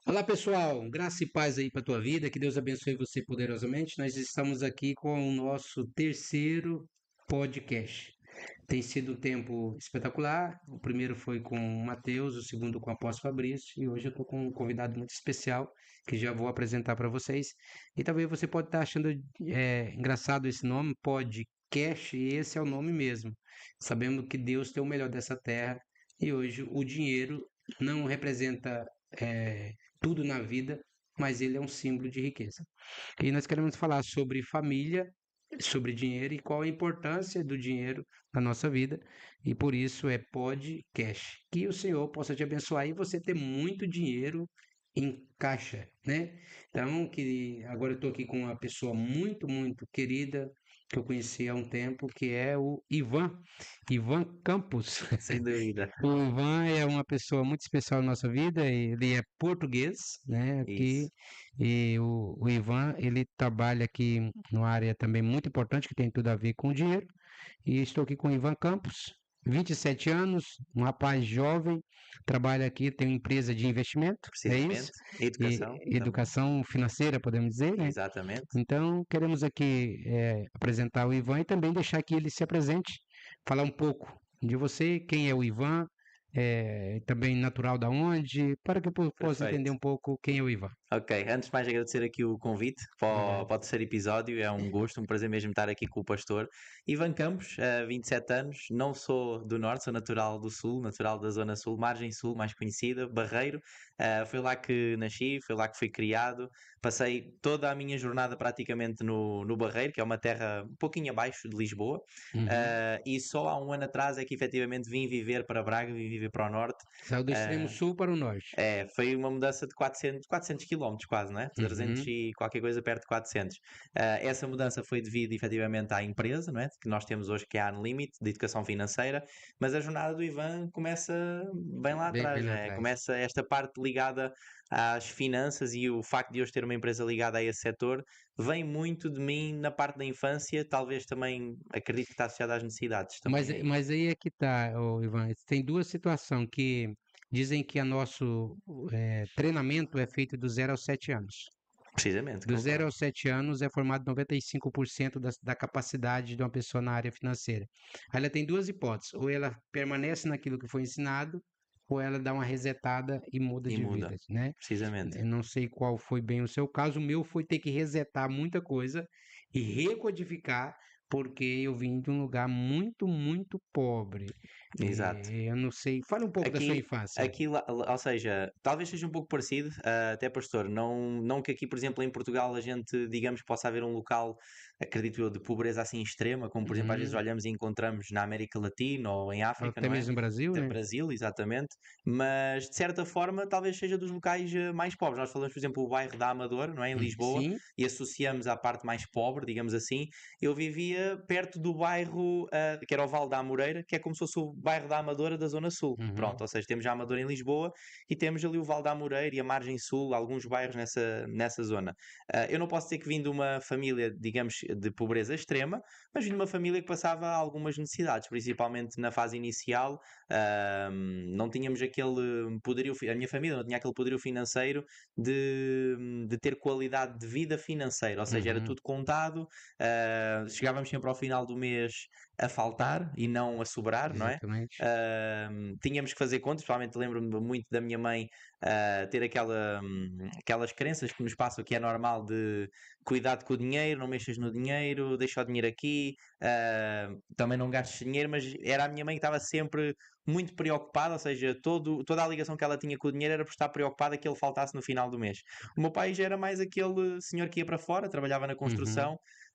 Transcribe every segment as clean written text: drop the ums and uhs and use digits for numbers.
Olá pessoal, graça e paz aí para tua vida, que Deus abençoe você poderosamente. Nós estamos aqui com o nosso terceiro podcast. Tem sido um tempo espetacular. O primeiro foi com o Mateus, o segundo com o apóstolo Fabrício, e hoje eu estou com um convidado muito especial que já vou apresentar para vocês. E talvez você pode estar achando engraçado esse nome, podcast, e esse é o nome mesmo. Sabemos que Deus tem o melhor dessa terra e hoje o dinheiro não representa tudo na vida, mas ele é um símbolo de riqueza. E nós queremos falar sobre família, sobre dinheiro e qual a importância do dinheiro na nossa vida, e por isso é podcast. Que o Senhor possa te abençoar e você ter muito dinheiro em caixa, né? Então, que agora eu estou aqui com uma pessoa muito, muito querida que eu conheci há um tempo, que é o Ivan Campos. Sem dúvida. O Ivan é uma pessoa muito especial na nossa vida. Ele é português, né? Aqui, Isso. e o Ivan, ele trabalha aqui numa área também muito importante que tem tudo a ver com o dinheiro. E estou aqui com o Ivan Campos, 27 anos, um rapaz jovem, trabalha aqui, tem uma empresa de investimento, é isso? Precisamente. Educação E também. educação financeira, podemos dizer, né? Exatamente. Então, queremos aqui apresentar o Ivan e também deixar que ele se apresente, falar um pouco de você, quem é o Ivan, também natural da onde, para que eu possa entender Perfeito. um pouco quem é o Ivan. Ok, antes de mais agradecer aqui o convite Obrigado. para o terceiro episódio, é um gosto, um prazer mesmo estar aqui com o pastor. Ivan Campos, 27 anos, não sou do Norte, sou natural do Sul, natural da Zona Sul, Margem Sul, mais conhecida, Barreiro. Foi lá que nasci, foi lá que fui criado. Passei toda a minha jornada praticamente no Barreiro, que é uma terra um pouquinho abaixo de Lisboa. Uhum. E só há um ano atrás é que efetivamente vim viver para Braga, vim viver para o Norte. Saiu do extremo Uh, sul para o norte. foi uma mudança de 400 quilómetros quase, né? 300 Uhum. e qualquer coisa perto de 400. Essa mudança foi devido efetivamente à empresa, não é? Que nós temos hoje, que é a Unlimited, de educação financeira, mas a jornada do Ivan começa bem lá Bem atrás, lá né? atrás. Começa esta parte ligada às finanças e o facto de hoje ter uma empresa ligada a esse setor vem muito de mim na parte da infância, talvez também acredito que está associado às necessidades Mas, também aí. mas aí é que tá, ô, Ivan. Tem duas situações que dizem que o nosso treinamento é feito do 0 aos 7 anos. Precisamente, Do zero concordo. aos 7 anos é formado 95% da capacidade de uma pessoa na área financeira. Aí ela tem duas hipóteses: ou ela permanece naquilo que foi ensinado, ou ela dá uma resetada e muda E de muda, vida, né? precisamente. Eu não sei qual foi bem o seu caso. O meu foi ter que resetar muita coisa e recodificar, porque eu vim de um lugar muito, muito pobre. Exato. Eu não sei. Fale um pouco da sua Aqui, infância. aqui, ou seja, talvez seja um pouco parecido, até pastor, não que aqui, por exemplo, em Portugal a gente, digamos, possa haver um local, acredito eu, de pobreza assim extrema, como por exemplo às vezes Uhum. olhamos e encontramos na América Latina ou em África, Até não é? mesmo no Brasil, De né? Brasil, exatamente, mas de certa forma talvez seja dos locais mais pobres. Nós falamos, por exemplo, o bairro da Amadora, não é? Em Lisboa, Sim. e associamos à parte mais pobre, digamos assim. Eu vivia perto do bairro, que era o Val da Amoreira, que é como se fosse o bairro da Amadora da Zona Sul. Pronto, Uhum. ou seja, temos a Amadora em Lisboa e temos ali o Val da Amoreira e a Margem Sul, alguns bairros nessa zona. Eu não posso dizer que vim de uma família, digamos, de pobreza extrema, mas vim de uma família que passava algumas necessidades, principalmente na fase inicial. Não tínhamos aquele poderio, a minha família não tinha aquele poderio financeiro de ter qualidade de vida financeira, ou seja, era Uhum. tudo contado, chegávamos sempre ao final do mês a faltar e não a sobrar, não é? Exatamente. Tínhamos que fazer contas, principalmente lembro-me muito da minha mãe ter aquelas crenças que nos passam que é normal de cuidado com o dinheiro, não mexas no dinheiro, deixa o dinheiro aqui, também não gastes dinheiro, mas era a minha mãe que estava sempre muito preocupada, ou seja, toda a ligação que ela tinha com o dinheiro era por estar preocupada que ele faltasse no final do mês. O meu pai já era mais aquele senhor que ia para fora, trabalhava na Uhum. construção.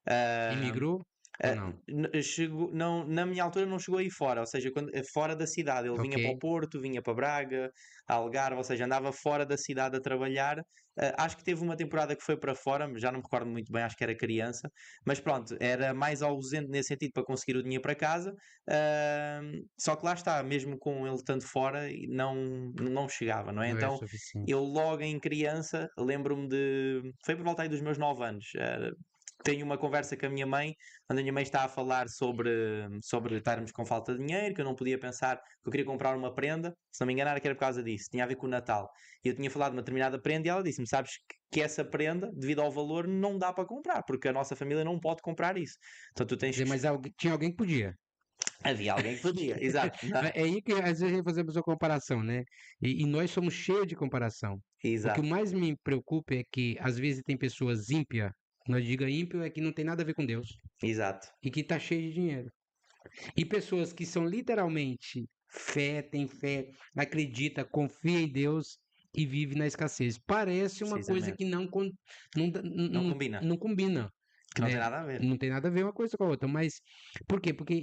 Uh, Imigrou ou não? Chegou, não, na minha altura não chegou aí fora, ou seja, fora da cidade. Ele Ok. vinha para o Porto, vinha para Braga, Algarve, ou seja, andava fora da cidade a trabalhar. Acho que teve uma temporada que foi para fora, já não me recordo muito bem, acho que era criança, mas pronto, era mais ausente nesse sentido para conseguir o dinheiro para casa. Só que lá está, mesmo com ele estando fora, não chegava, não é? Não é Então suficiente. eu logo em criança lembro-me de. Foi por volta aí dos meus 9 anos. tenho uma conversa com a minha mãe, onde a minha mãe está a falar sobre estarmos com falta de dinheiro, que eu não podia pensar que eu queria comprar uma prenda, se não me engano era que era por causa disso, tinha a ver com o Natal. E eu tinha falado de uma determinada prenda e ela disse-me: sabes que essa prenda, devido ao valor, não dá para comprar, porque a nossa família não pode comprar isso. Então tu Quer tens dizer, que. mas tinha alguém que podia. Havia alguém que podia, exato. É aí que às vezes fazemos a comparação, né? E nós somos cheios de comparação. O que Exato, mais me preocupa é que às vezes tem pessoas ímpias, nós diga ímpio é que não tem nada a ver com Deus exato. e que está cheio de dinheiro. E pessoas que são literalmente têm fé, acredita, confia em Deus e vive na escassez. Parece uma coisa Precisamente. que Não combina. não combina, Que não tem né? nada a ver. Não tem nada a ver uma coisa com a outra, mas por quê? Porque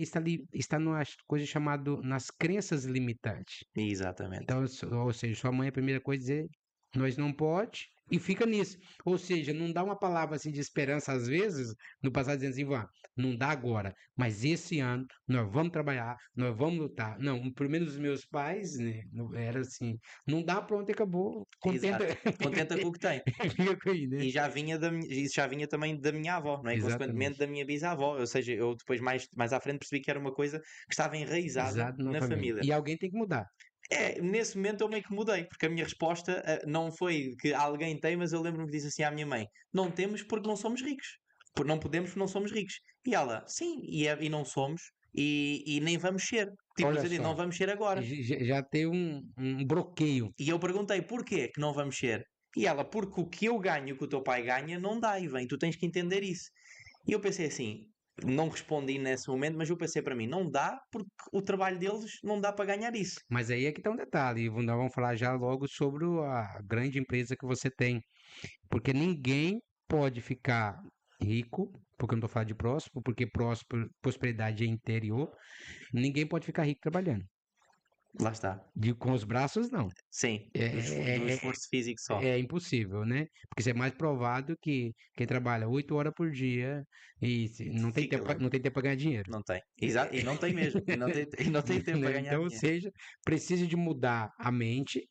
está numa coisa chamada nas crenças limitantes. Exatamente. Então, ou seja, sua mãe, a primeira coisa é dizer, nós não pode, e fica nisso. Ou seja, não dá uma palavra assim de esperança às vezes, no passado dizendo assim, "Vá, não dá agora, mas esse ano nós vamos trabalhar, nós vamos lutar." Não, pelo menos os meus pais, né, era assim, não dá, pronto, e acabou, contenta, Exato. Contenta com o que tem. fica com aí, né? E já vinha isso já vinha também da minha avó, não é? E consequentemente Exatamente. da minha bisavó. Ou seja, eu depois mais à frente percebi que era uma coisa que estava enraizada Exato, na na família. família. E alguém tem que mudar. É, nesse momento eu meio que mudei, porque a minha resposta não foi que alguém tem, mas eu lembro-me que disse assim à minha mãe: não temos porque não somos ricos. Não podemos porque não somos ricos. E ela: sim, e não somos, e nem vamos ser. Tipo, no Olha sentido, não só, vamos ser agora. já tem um bloqueio. E eu perguntei: porquê que não vamos ser? E ela: porque o que eu ganho, o que o teu pai ganha, não dá, e vem, tu tens que entender isso. E eu pensei assim, não respondi nesse momento, mas eu pensei para mim: não dá porque o trabalho deles não dá para ganhar isso. Mas aí é que está um detalhe, e nós vamos falar já logo sobre a grande empresa que você tem, porque ninguém pode ficar rico, porque eu não estou falando de próspero, porque prosperidade é interior, ninguém pode ficar rico trabalhando. Lá está. Com os braços, não. Sim, É, do é, é, esforço físico só. é impossível, né? Porque isso é mais provado que quem trabalha 8 horas por dia e não tem Fica, tempo, não tem tempo para ganhar dinheiro. não tem. Exato, e não tem mesmo. E não tem tempo para Né? ganhar Então, ou dinheiro. seja, precisa de mudar a mente,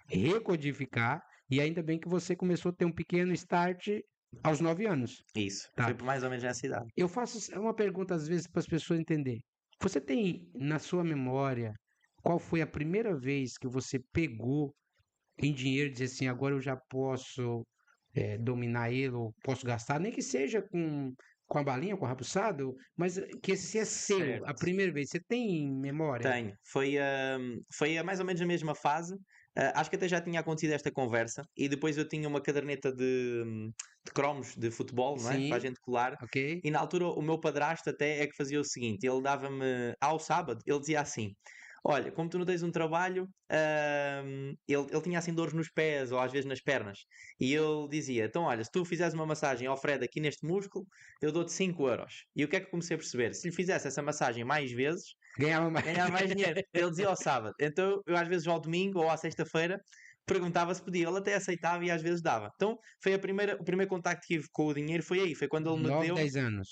recodificar, e ainda bem que você começou a ter um pequeno start aos 9 anos, Isso. Foi tá? por mais ou menos nessa idade. Eu faço uma pergunta às vezes para as pessoas entenderem. Você tem na sua memória qual foi a primeira vez que você pegou em dinheiro e disse assim, agora eu já posso dominar ele, ou posso gastar, nem que seja com a balinha, com o rabuçado, mas que esse é seu, a Certo. primeira vez. Você tem memória? Tenho. Foi a mais ou menos a mesma fase. Acho que até já tinha acontecido esta conversa. E depois eu tinha uma caderneta de cromos de futebol, não é? Para a Sim, gente colar. ok. E na altura o meu padrasto até é que fazia o seguinte: ele dava-me ao sábado, ele dizia assim: olha, como tu não tens um trabalho, ele tinha assim dores nos pés ou às vezes nas pernas. E ele dizia: então, olha, se tu fizeres uma massagem ao Fred aqui neste músculo, eu dou-te 5 euros. E o que é que eu comecei a perceber? Se lhe fizesse essa massagem mais vezes, Ganhava mais. ganhar mais dinheiro. Ele dizia ao sábado. Então eu às vezes ao domingo ou à sexta-feira perguntava se podia. Ele até aceitava e às vezes dava. Então foi o primeiro contacto que tive com o dinheiro foi aí. Foi quando ele me 9, deu. 10 anos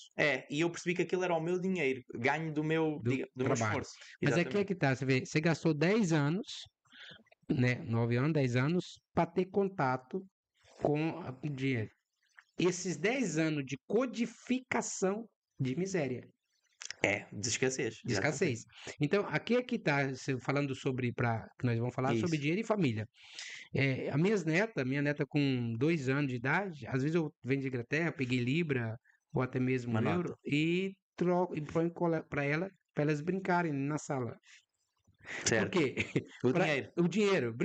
E eu percebi que aquilo era o meu dinheiro, ganho do do meu trabalho. esforço. Mas aqui é Exatamente. que tá, você vê, você gastou 10 anos, né, 9 anos, 10 anos, para ter contato com o dinheiro. Esses 10 anos de codificação de miséria, De escassez, de exatamente. escassez. Então, aqui é que está falando sobre, que nós vamos falar sobre Isso, dinheiro e família. Minha neta com 2 anos de idade, às vezes eu venho de Inglaterra, peguei Libra ou até mesmo uma euro nota. e troco e ponho para elas brincarem na sala. Por Certo. quê? O Para dinheiro. o dinheiro,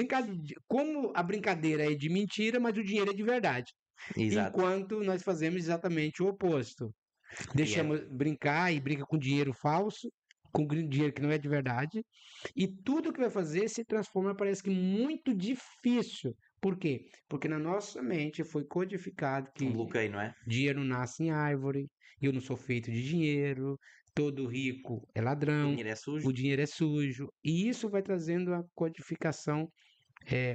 como a brincadeira é de mentira, mas o dinheiro é de verdade. Exato. Enquanto nós fazemos exatamente o oposto. E é, Deixamos brincar e brinca com dinheiro falso, com dinheiro que não é de verdade, e tudo que vai fazer se transforma, parece que muito difícil. Por quê? Porque na nossa mente foi codificado um que bloqueio, não é? dinheiro nasce em árvore, eu não sou feito de dinheiro, todo rico é O ladrão, dinheiro é o sujo. dinheiro é sujo, e isso vai trazendo a codificação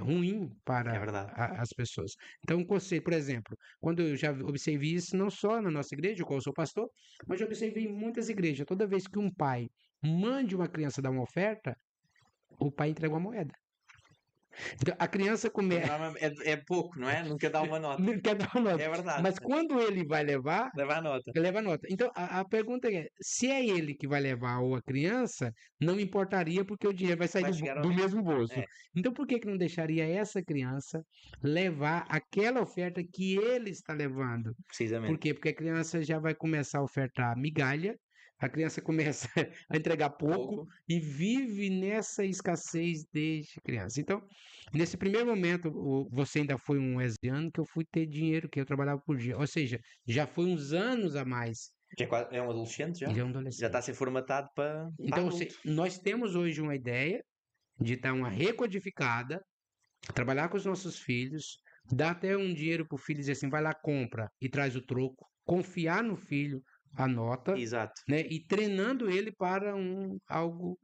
ruim É para verdade. as pessoas. Então, um conselho, por exemplo, quando eu já observei isso, não só na nossa igreja, qual eu sou pastor, mas já observei em muitas igrejas. Toda vez que um pai mande uma criança dar uma oferta, o pai entrega uma moeda. Então, a criança começa. É pouco, não é? Nunca dá uma nota. Não quer dar uma nota. É verdade. Mas quando ele vai levar, Leva a nota. leva a nota. Então, a pergunta é: se é ele que vai levar ou a criança, não importaria porque o dinheiro vai sair Vai do, chegar ao do mesmo. mesmo bolso. É. Então, por que que não deixaria essa criança levar aquela oferta que ele está levando? Por Precisamente. quê? Porque a criança já vai começar a ofertar migalha, a criança começa a entregar pouco e vive nessa escassez desde criança. Então, nesse primeiro momento, você ainda foi um ano que eu fui ter dinheiro, que eu trabalhava por dia. Ou seja, já foi uns anos a mais. É um adolescente já? Ele é um Já está a adolescente. ser formatado para Então, adulto. nós temos hoje uma ideia de dar uma recodificada, trabalhar com os nossos filhos, dar até um dinheiro para o filho e dizer assim, vai lá, compra e traz o troco, confiar no filho, a nota, Exato. né? E treinando ele para algo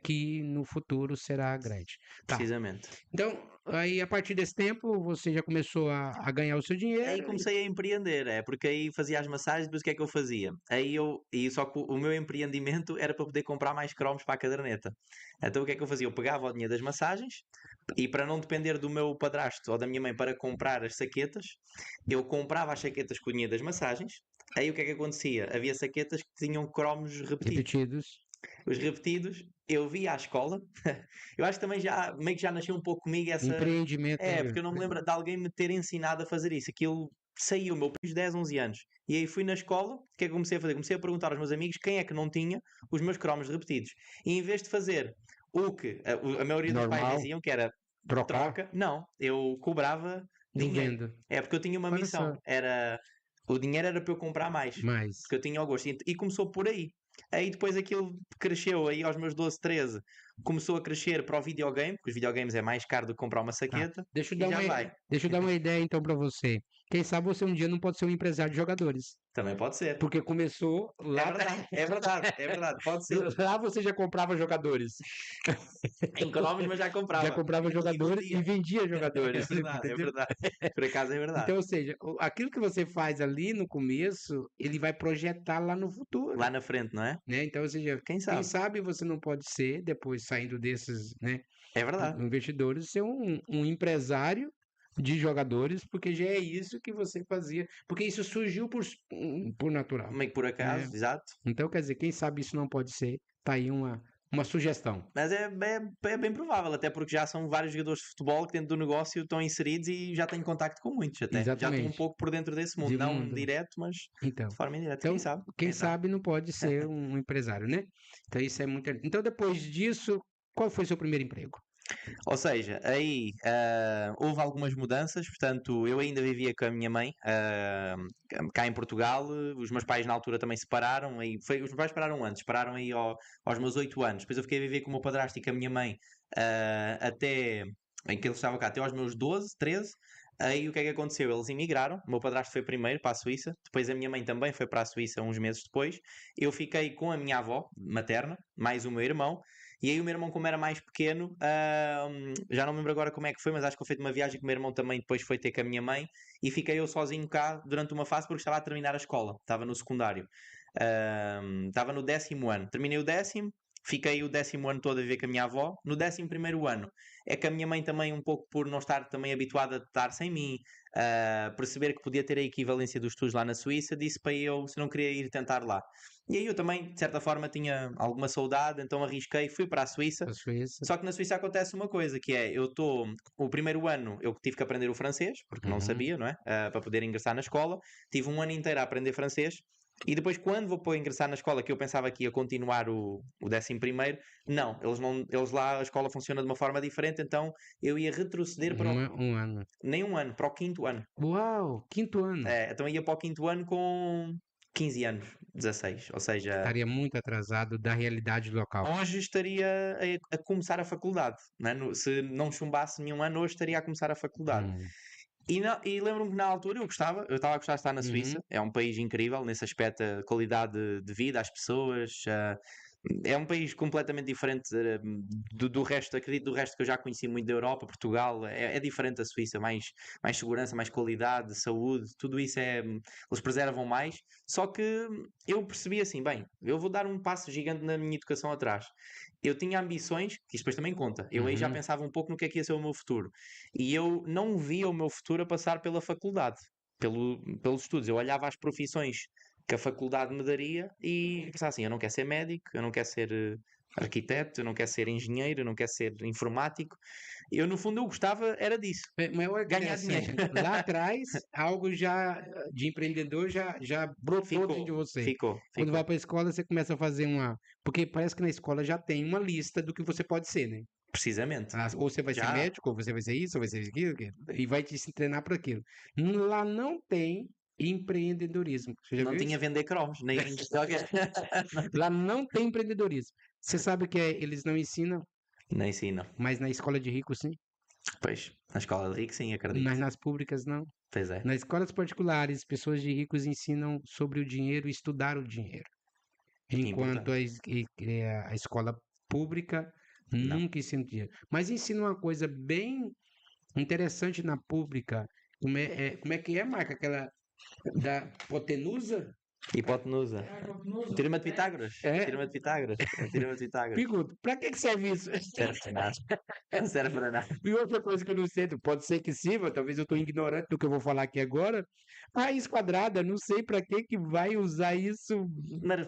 que no futuro será grande. Tá. Precisamente. Então, aí a partir desse tempo, você já começou a ganhar o seu dinheiro. Aí comecei a empreender, porque aí fazia as massagens, depois o que é que eu fazia? Só que o meu empreendimento era para poder comprar mais cromos para a caderneta. Então o que é que eu fazia? Eu pegava o dinheiro das massagens e para não depender do meu padrasto ou da minha mãe para comprar as saquetas, eu comprava as saquetas com o dinheiro das massagens. Aí o que é que acontecia? Havia saquetas que tinham cromos repetidos. Os repetidos, eu via à escola. Eu acho que também já meio que já nasceu um pouco comigo essa. Empreendimento. Porque eu não me lembro de alguém me ter ensinado a fazer isso. Aquilo saiu, meu, fiz 10, 11 anos. E aí fui na escola, o que é que eu comecei a fazer? Comecei a perguntar aos meus amigos quem é que não tinha os meus cromos repetidos. E em vez de fazer o que a maioria dos pais Normal. diziam, que era Trocar. troca, não, eu cobrava dinheiro. Vendo. Porque eu tinha uma Olha missão. só. O dinheiro era para eu comprar mais. Mais. Porque eu tinha o gosto. E começou por aí. Aí depois aquilo cresceu, aí aos meus 12, 13, começou a crescer para o videogame, porque os videogames é mais caro do que comprar uma Tá. saqueta, Deixa eu e dar já uma, vai. deixa eu dar uma ideia então para você. Quem sabe você um dia não pode ser um empresário de jogadores. Também pode ser. Porque começou lá. É verdade, pode ser. Lá você já comprava jogadores. Em cromos, mas já comprava. Já comprava jogadores e vendia jogadores. É verdade, é entendeu? verdade. Por acaso é verdade. Então, ou seja, aquilo que você faz ali no começo, ele vai projetar lá no futuro. Lá na frente, não é? Né? Então, ou seja, Quem quem sabe? sabe você não pode ser, depois saindo desses, né, É verdade. investidores, ser um empresário de jogadores, porque já é isso que você fazia, porque isso surgiu por natural. Meio que por acaso, exato. Então, quer dizer, quem sabe isso não pode ser, tá aí uma sugestão. Mas é bem provável, até porque já são vários jogadores de futebol que dentro do negócio estão inseridos e já têm contacto com muitos até. Já estou um Exatamente. pouco por dentro desse mundo. De Não mundo. direto, mas Então, de forma indireta. então Quem sabe? quem sabe não pode ser um empresário, né? Então, isso é muito. Então, depois disso, qual foi o seu primeiro emprego? Ou seja, aí houve algumas mudanças, portanto, eu ainda vivia com a minha mãe cá em Portugal. Os meus pais na altura também separaram. Os meus pais pararam antes, pararam aí aos meus 8 anos. Depois eu fiquei a viver com o meu padrasto e com a minha mãe até em que ele estava cá, até aos meus 12, 13. Aí o que é que aconteceu? Eles emigraram. O meu padrasto foi primeiro para a Suíça, depois a minha mãe também foi para a Suíça uns meses depois. Eu fiquei com a minha avó materna, mais o meu irmão. E aí o meu irmão, como era mais pequeno, já não me lembro agora como é que foi, mas acho que eu fiz uma viagem que o meu irmão também depois foi ter com a minha mãe e fiquei eu sozinho cá durante uma fase porque estava a terminar a escola, estava no secundário. Estava no 10º ano. Terminei o 10º, fiquei o 10º ano todo a viver com a minha avó. No 11º ano é que a minha mãe também, um pouco por não estar também habituada a estar sem mim, perceber que podia ter a equivalência dos estudos lá na Suíça, disse para eu se não queria ir tentar lá. E aí eu também, de certa forma, tinha alguma saudade, então arrisquei, fui para a Suíça. A Suíça. Só que na Suíça acontece uma coisa, que é, o primeiro ano eu tive que aprender o francês, porque não sabia, não é? Para poder ingressar na escola. Tive um ano inteiro a aprender francês. E depois, quando vou para ingressar na escola, que eu pensava que ia continuar o 11º, não, eles lá a escola funciona de uma forma diferente, então eu ia retroceder para um ano. nem um ano, para o 5º ano. Uau, 5º ano. Então ia para o 5º ano com 15 anos, 16, ou seja... Estaria muito atrasado da realidade local. Hoje estaria a começar a faculdade, não é? Se não chumbasse nenhum ano, hoje estaria a começar a faculdade. E lembro-me que na altura eu estava a gostar de estar na Suíça, é um país incrível nesse aspecto, a qualidade de vida, as pessoas, é um país completamente diferente do resto, acredito, do resto que eu já conheci muito da Europa, Portugal, é diferente da Suíça, mais segurança, mais qualidade, saúde, tudo isso eles preservam mais, só que eu percebi assim, bem, eu vou dar um passo gigante na minha educação atrás. Eu tinha ambições, que isto depois também conta, eu aí já Uhum. pensava um pouco no que é que ia ser o meu futuro, e eu não via o meu futuro a passar pela faculdade, pelos estudos, eu olhava às profissões que a faculdade me daria e pensar assim, eu não quero ser médico, eu não quero ser arquiteto, eu não quero ser engenheiro, eu não quero ser informático. Eu, no fundo, eu gostava era disso, Mas olha que ganhar dinheiro. interessante. Lá atrás, algo já de empreendedor já brotou dentro de Ficou, você. ficou, Quando vai ficou. para a escola, você começa a fazer uma. Porque parece que na escola já tem uma lista do que você pode ser, né? Precisamente. Ou você vai ser Já médico, ou você vai ser isso, ou vai ser aquilo, e vai te se treinar para aquilo. Lá não tem empreendedorismo. Você já não viu tinha isso? a vender cromos, nem não Lá não tem empreendedorismo. Você sabe que eles não ensinam, nem ensino. mas na escola de rico sim, Pois, na escola de rico, sim, mas acredito. nas públicas não. Pois é, Nas escolas particulares, pessoas de ricos ensinam sobre o dinheiro e estudar o dinheiro, enquanto importante. a escola pública Não. nunca ensina dinheiro. Mas ensina uma coisa bem interessante na pública. Como é que é, Marca? Aquela da hipotenusa? Hipotenusa. Teorema de Pitágoras. É, Teorema de Pitágoras. Teorema de Pitágoras. pergunto, para que serve isso? Serve para nada. Não serve para nada. E outra coisa que eu não sei, pode ser que sirva, talvez eu estou ignorante do que eu vou falar aqui agora. Raiz quadrada, não sei para que vai usar isso.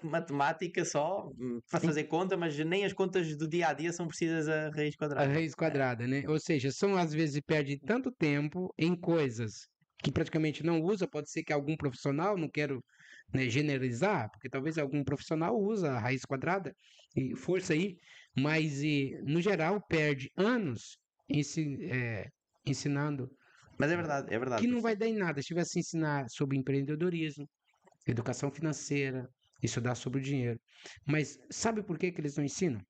Matemática só para fazer conta, mas nem as contas do dia a dia são precisas a raiz A quadrada. raiz quadrada, né? Ou seja, são às vezes perde tanto tempo em coisas que praticamente não usa, pode ser que algum profissional, não quero, né, generalizar, porque talvez algum profissional usa a raiz quadrada e força aí, mas no geral perde anos ensinando Mas é verdade, que não vai professor. dar em nada. Se tivesse ensinar sobre empreendedorismo, educação financeira, estudar sobre o dinheiro. Mas sabe por que que eles não ensinam?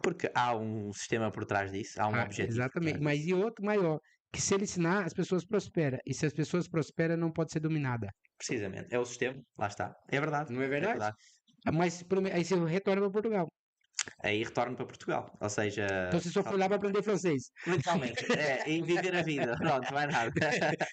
Porque há um sistema por trás disso, há um Ah, objetivo por exatamente. trás Mas disso. e outro maior, que se ele ensinar, as pessoas prosperam. E se as pessoas prosperam, não pode ser dominada. Precisamente. É o sistema, lá está. É verdade, Não é é verdade? verdade. Mas aí você retorna para Portugal. Aí retorno para Portugal. Ou Então seja, você só foi lá para aprender francês. literalmente, e viver a vida. Pronto, mais nada.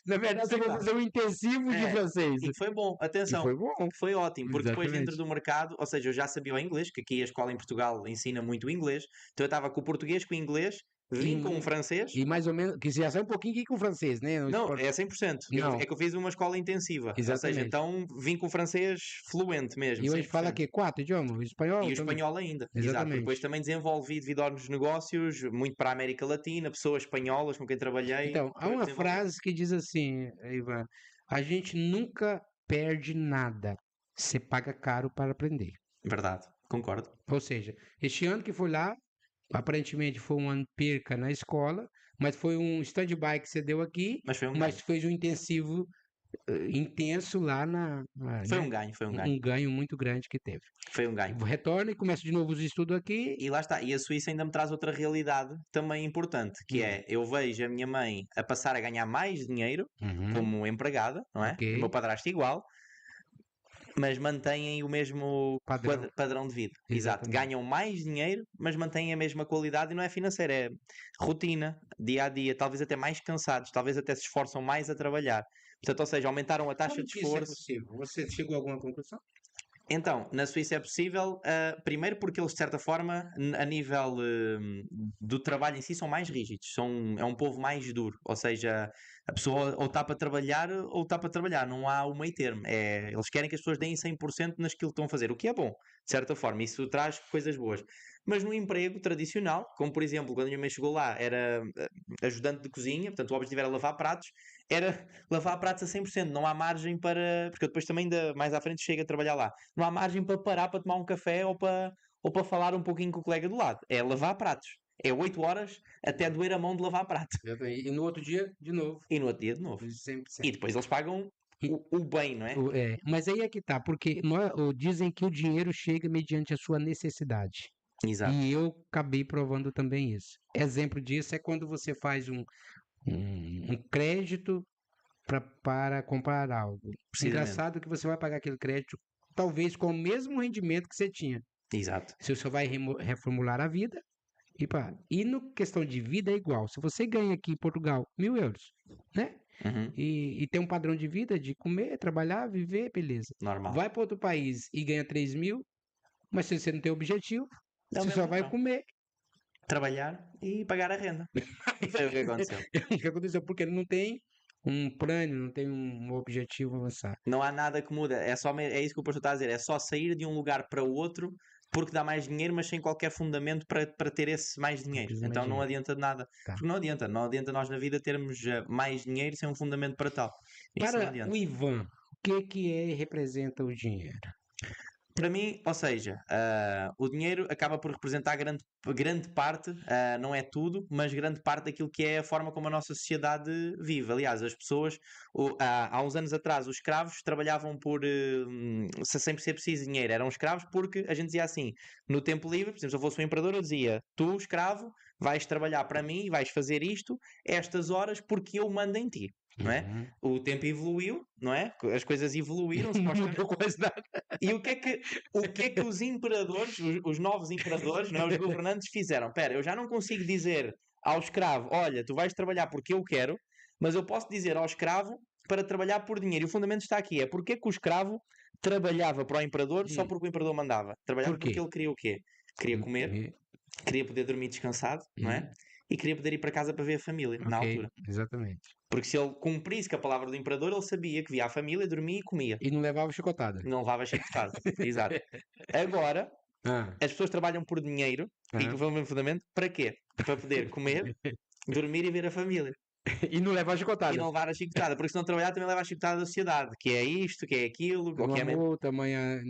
Na verdade, você Sim, foi pá. fazer um intensivo de É, francês. e que foi bom, E atenção, foi bom. que foi ótimo, porque depois dentro Exatamente. do mercado, ou seja, eu já sabia o inglês, que aqui a escola em Portugal ensina muito o inglês, então eu estava com o português, com o inglês, vim com o E, francês, e mais ou menos, que já sai um pouquinho aqui com o francês, né? não, é 100%, Não, é que eu fiz uma escola intensiva, ou seja, exatamente. então vim com o francês fluente mesmo, E hoje fala 100%. aqui 4 idiomas, o E espanhol o também. espanhol ainda, exato, porque depois Exatamente. também desenvolvi devido aos negócios, muito para a América Latina, pessoas espanholas com quem trabalhei, Então, há foi uma desenvolvendo. frase que diz assim, Ivan, a gente nunca perde nada, você paga caro para aprender. Verdade, concordo. Ou seja, este ano que foi lá, aparentemente foi um ano perca na escola, mas foi um stand-by que você deu aqui, Mas foi um mas ganho. fez um intensivo intenso lá Foi um né? ganho, foi um ganho. Um ganho muito grande que teve. Foi um ganho. Retorna e começa de novo os estudos aqui. E lá está. E a Suíça ainda me traz outra realidade também importante, que Hum, é, eu vejo a minha mãe a passar a ganhar mais dinheiro uhum, como empregada, não é? ok, O meu padrasto igual, mas mantêm o mesmo padrão, padrão de vida. Exato. exatamente. Ganham mais dinheiro, mas mantêm a mesma qualidade e não é financeira, é rotina, dia a dia, talvez até mais cansados, talvez até se esforçam mais a trabalhar. Portanto, ou seja, aumentaram a taxa Como de que isso é esforço. possível? Você chegou a alguma conclusão? Então, na Suíça é possível, primeiro porque eles, de certa forma, a nível do trabalho em si, são mais rígidos, é um povo mais duro, ou seja, a pessoa ou está para trabalhar ou está para trabalhar, não há o meio termo. Eles querem que as pessoas deem 100% naquilo que estão a fazer, o que é bom, de certa forma, isso traz coisas boas. Mas no emprego tradicional, como por exemplo, quando a minha mãe chegou lá, era ajudante de cozinha, portanto o objetivo era lavar pratos, era lavar pratos a 100%, não há margem para. Porque eu depois também, mais à frente, chego a trabalhar lá. Não há margem para parar para tomar um café ou para falar um pouquinho com o colega do lado. É lavar pratos. É 8 horas até doer a mão de lavar prato. Exatamente. E no outro dia, de novo, E no outro dia de novo. E 100%. depois eles pagam E, o bem, não é? mas aí é que tá, porque dizem que o dinheiro chega mediante a sua necessidade. Exato. E eu acabei provando também isso. Exemplo disso é quando você faz um crédito para comprar algo. Precisamente. Engraçado que você vai pagar aquele crédito talvez com o mesmo rendimento que você tinha. Exato. Você só vai reformular a vida. E no questão de vida é igual. Se você ganha aqui em Portugal 1.000 euros, né? Uhum. E tem um padrão de vida de comer, trabalhar, viver, beleza. Normal. Vai para outro país e ganha 3.000, mas se você não tem objetivo, É o você mesmo só vai padrão. comer. Trabalhar e pagar a renda. Foi o que aconteceu. O que aconteceu? Porque ele não tem um plano, não tem um objetivo avançar. Não há nada que muda. É isso que o pastor está a dizer. É só sair de um lugar para o outro porque dá mais dinheiro, mas sem qualquer fundamento para ter esse mais dinheiro. Precisa mais Então não dinheiro. adianta de nada. Tá. Porque não adianta nós na vida termos mais dinheiro sem um fundamento para tal. Isso não Para adianta. o Ivan, o que representa o dinheiro? Para mim, ou seja, o dinheiro acaba por representar grande parte, não é tudo, mas grande parte daquilo que é a forma como a nossa sociedade vive. Aliás, as pessoas, há uns anos atrás, os escravos trabalhavam sem ser preciso dinheiro, eram escravos porque a gente dizia assim, no tempo livre, por exemplo, se eu fosse um imperador, eu dizia, tu, escravo, vais trabalhar para mim e vais fazer isto, estas horas, porque eu mando em ti. Não é? Uhum. O tempo evoluiu, não é? As coisas evoluíram, Não supostamente. mudou quase nada. E o que é que os imperadores, os novos imperadores, não é? Os governantes fizeram? Espera, eu já não consigo dizer ao escravo, olha, tu vais trabalhar porque eu quero, mas eu posso dizer ao escravo para trabalhar por dinheiro. E o fundamento está aqui, é porque é que o escravo trabalhava para o imperador só porque o imperador mandava? Trabalhava Por quê? porque ele queria o quê? Queria comer, queria poder dormir descansado, não é? E queria poder ir para casa para ver a família, na Ok, altura. exatamente. Porque se ele cumprisse com a palavra do imperador, ele sabia que via a família, dormia e comia. E não levava chicotada. Não levava chicotada. Exato. Agora, Ah, as pessoas trabalham por dinheiro e que aham. vão o mesmo fundamento, para quê? Para poder comer, dormir e ver a família. E não leva E chicotada. não levar a chicotada, porque se não trabalhar também leva a chicotada da sociedade, que é isto, que é aquilo, ou Uma que é multa, amanhã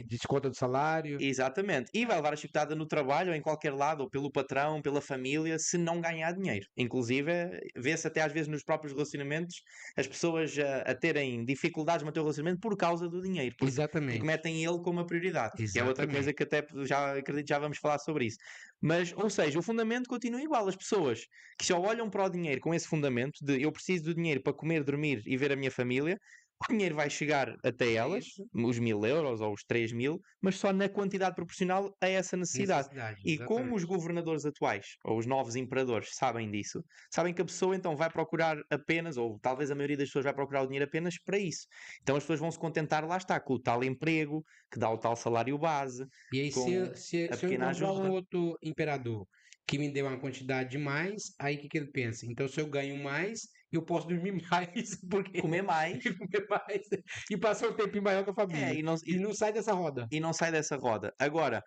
desconta do salário. Exatamente. E vai levar a chicotada no trabalho ou em qualquer lado, ou pelo patrão, pela família, se não ganhar dinheiro. Inclusive, vê-se até às vezes nos próprios relacionamentos as pessoas a terem dificuldades no manter o relacionamento por causa do dinheiro, porque Exatamente. metem ele como a prioridade, que é outra coisa Exatamente. que até já acredito já vamos falar sobre isso. Mas, ou seja, o fundamento continua igual. As pessoas que só olham para o dinheiro com esse fundamento de eu preciso do dinheiro para comer, dormir e ver a minha família, o dinheiro vai chegar até É elas, isso. os 1.000 euros ou os 3.000, mas só na quantidade proporcional a essa necessidade. Necessidade, E como os exatamente. governadores atuais, ou os novos imperadores, sabem disso, sabem que a pessoa então vai procurar apenas, ou talvez a maioria das pessoas vai procurar o dinheiro apenas para isso. Então as pessoas vão se contentar, lá está, com o tal emprego, que dá o tal salário base, E aí, com a se eu pequena encontrar um ajuda. outro imperador que me deu uma quantidade de mais, aí o que ele pensa? Então, se eu ganho mais, eu posso dormir mais, porque Comer mais, comer mais e passar um tempinho maior com a é, família. e não, E não sai dessa roda. e não sai dessa roda. Agora,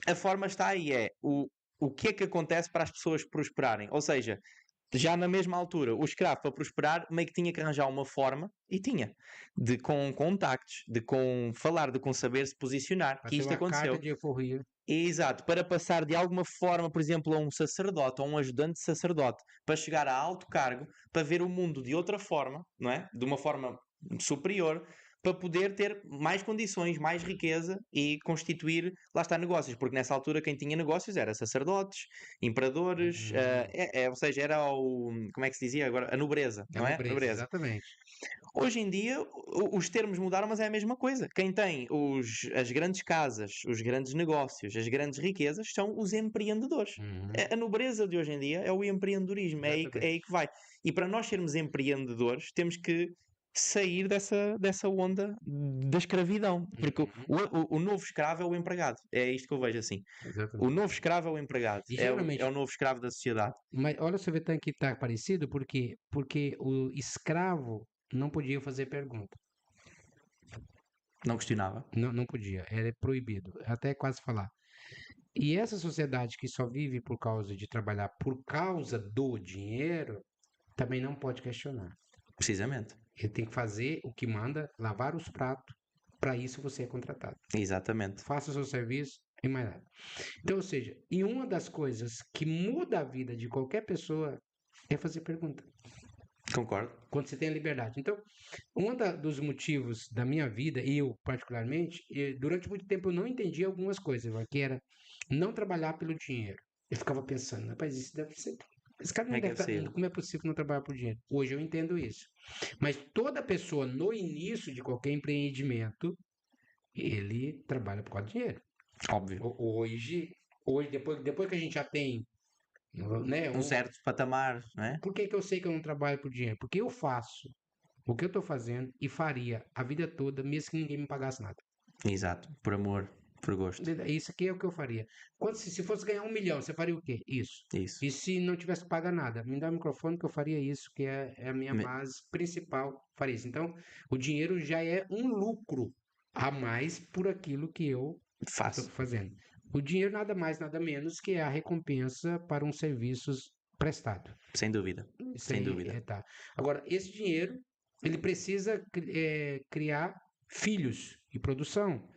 a forma está aí, o que é que acontece para as pessoas prosperarem? Ou seja, já na mesma altura, o escravo para prosperar meio que tinha que arranjar uma forma, e tinha, de com contactos, de com falar, de com saber se posicionar, Para que ter isto uma carta aconteceu. de euforia. Exato, para passar de alguma forma, por exemplo, a um sacerdote ou um ajudante de sacerdote, para chegar a alto cargo, para ver o mundo de outra forma, não é? De uma forma superior, para poder ter mais condições, mais riqueza e constituir, lá está, negócios, porque nessa altura quem tinha negócios era sacerdotes, imperadores, Hum, ou seja, era como é que se dizia agora? A nobreza, é não é? nobreza, Nobreza. exatamente. Hoje em dia, os termos mudaram, mas é a mesma coisa. Quem tem as grandes casas, os grandes negócios, as grandes riquezas são os empreendedores. Uhum, A nobreza de hoje em dia é o empreendedorismo, é aí exatamente. que vai. E para nós sermos empreendedores, temos que sair dessa onda da escravidão. Porque Uhum, o novo escravo é o empregado. É isto que eu vejo assim. O exatamente. novo escravo é o empregado. E É o geralmente, novo escravo da sociedade. mas olha, você vê tanto que está parecido, por quê? Porque o escravo não podia fazer pergunta. Não questionava. Não, não podia, era proibido, até quase falar. E essa sociedade que só vive por causa de trabalhar por causa do dinheiro, também não pode questionar. Precisamente. Ele tem que fazer o que manda, lavar os pratos, para isso você é contratado. Exatamente. Faça o seu serviço e mais nada. Então, ou seja, e uma das coisas que muda a vida de qualquer pessoa é fazer pergunta. Concordo. Quando você tem a liberdade. Então, dos motivos da minha vida, eu particularmente, durante muito tempo eu não entendia algumas coisas, que era não trabalhar pelo dinheiro. Eu ficava pensando, rapaz, isso deve ser. Esse cara Como não é que é deve estar. possível? Como é possível não trabalhar por dinheiro? Hoje eu entendo isso. Mas toda pessoa, no início de qualquer empreendimento, ele trabalha por causa do dinheiro. Óbvio. Hoje depois que a gente já tem, né, Um certo patamar, não é? por que que eu sei que eu não trabalho por dinheiro? Porque eu faço o que eu estou fazendo e faria a vida toda, mesmo que ninguém me pagasse nada. Exato. Por amor, por gosto. Isso aqui é o que eu faria. Se fosse ganhar 1 milhão, você faria o quê? Isso. Isso. E se não tivesse que pagar nada? Me dá o microfone que eu faria isso, que é a minha Me- base principal. Faria isso. Então, o dinheiro já é um lucro a mais por aquilo que eu estou Faço. fazendo. O dinheiro nada mais, nada menos que é a recompensa para um serviços prestado. Sem dúvida. Isso Sem aí dúvida. tá. Agora, esse dinheiro, ele precisa criar filhos e produção.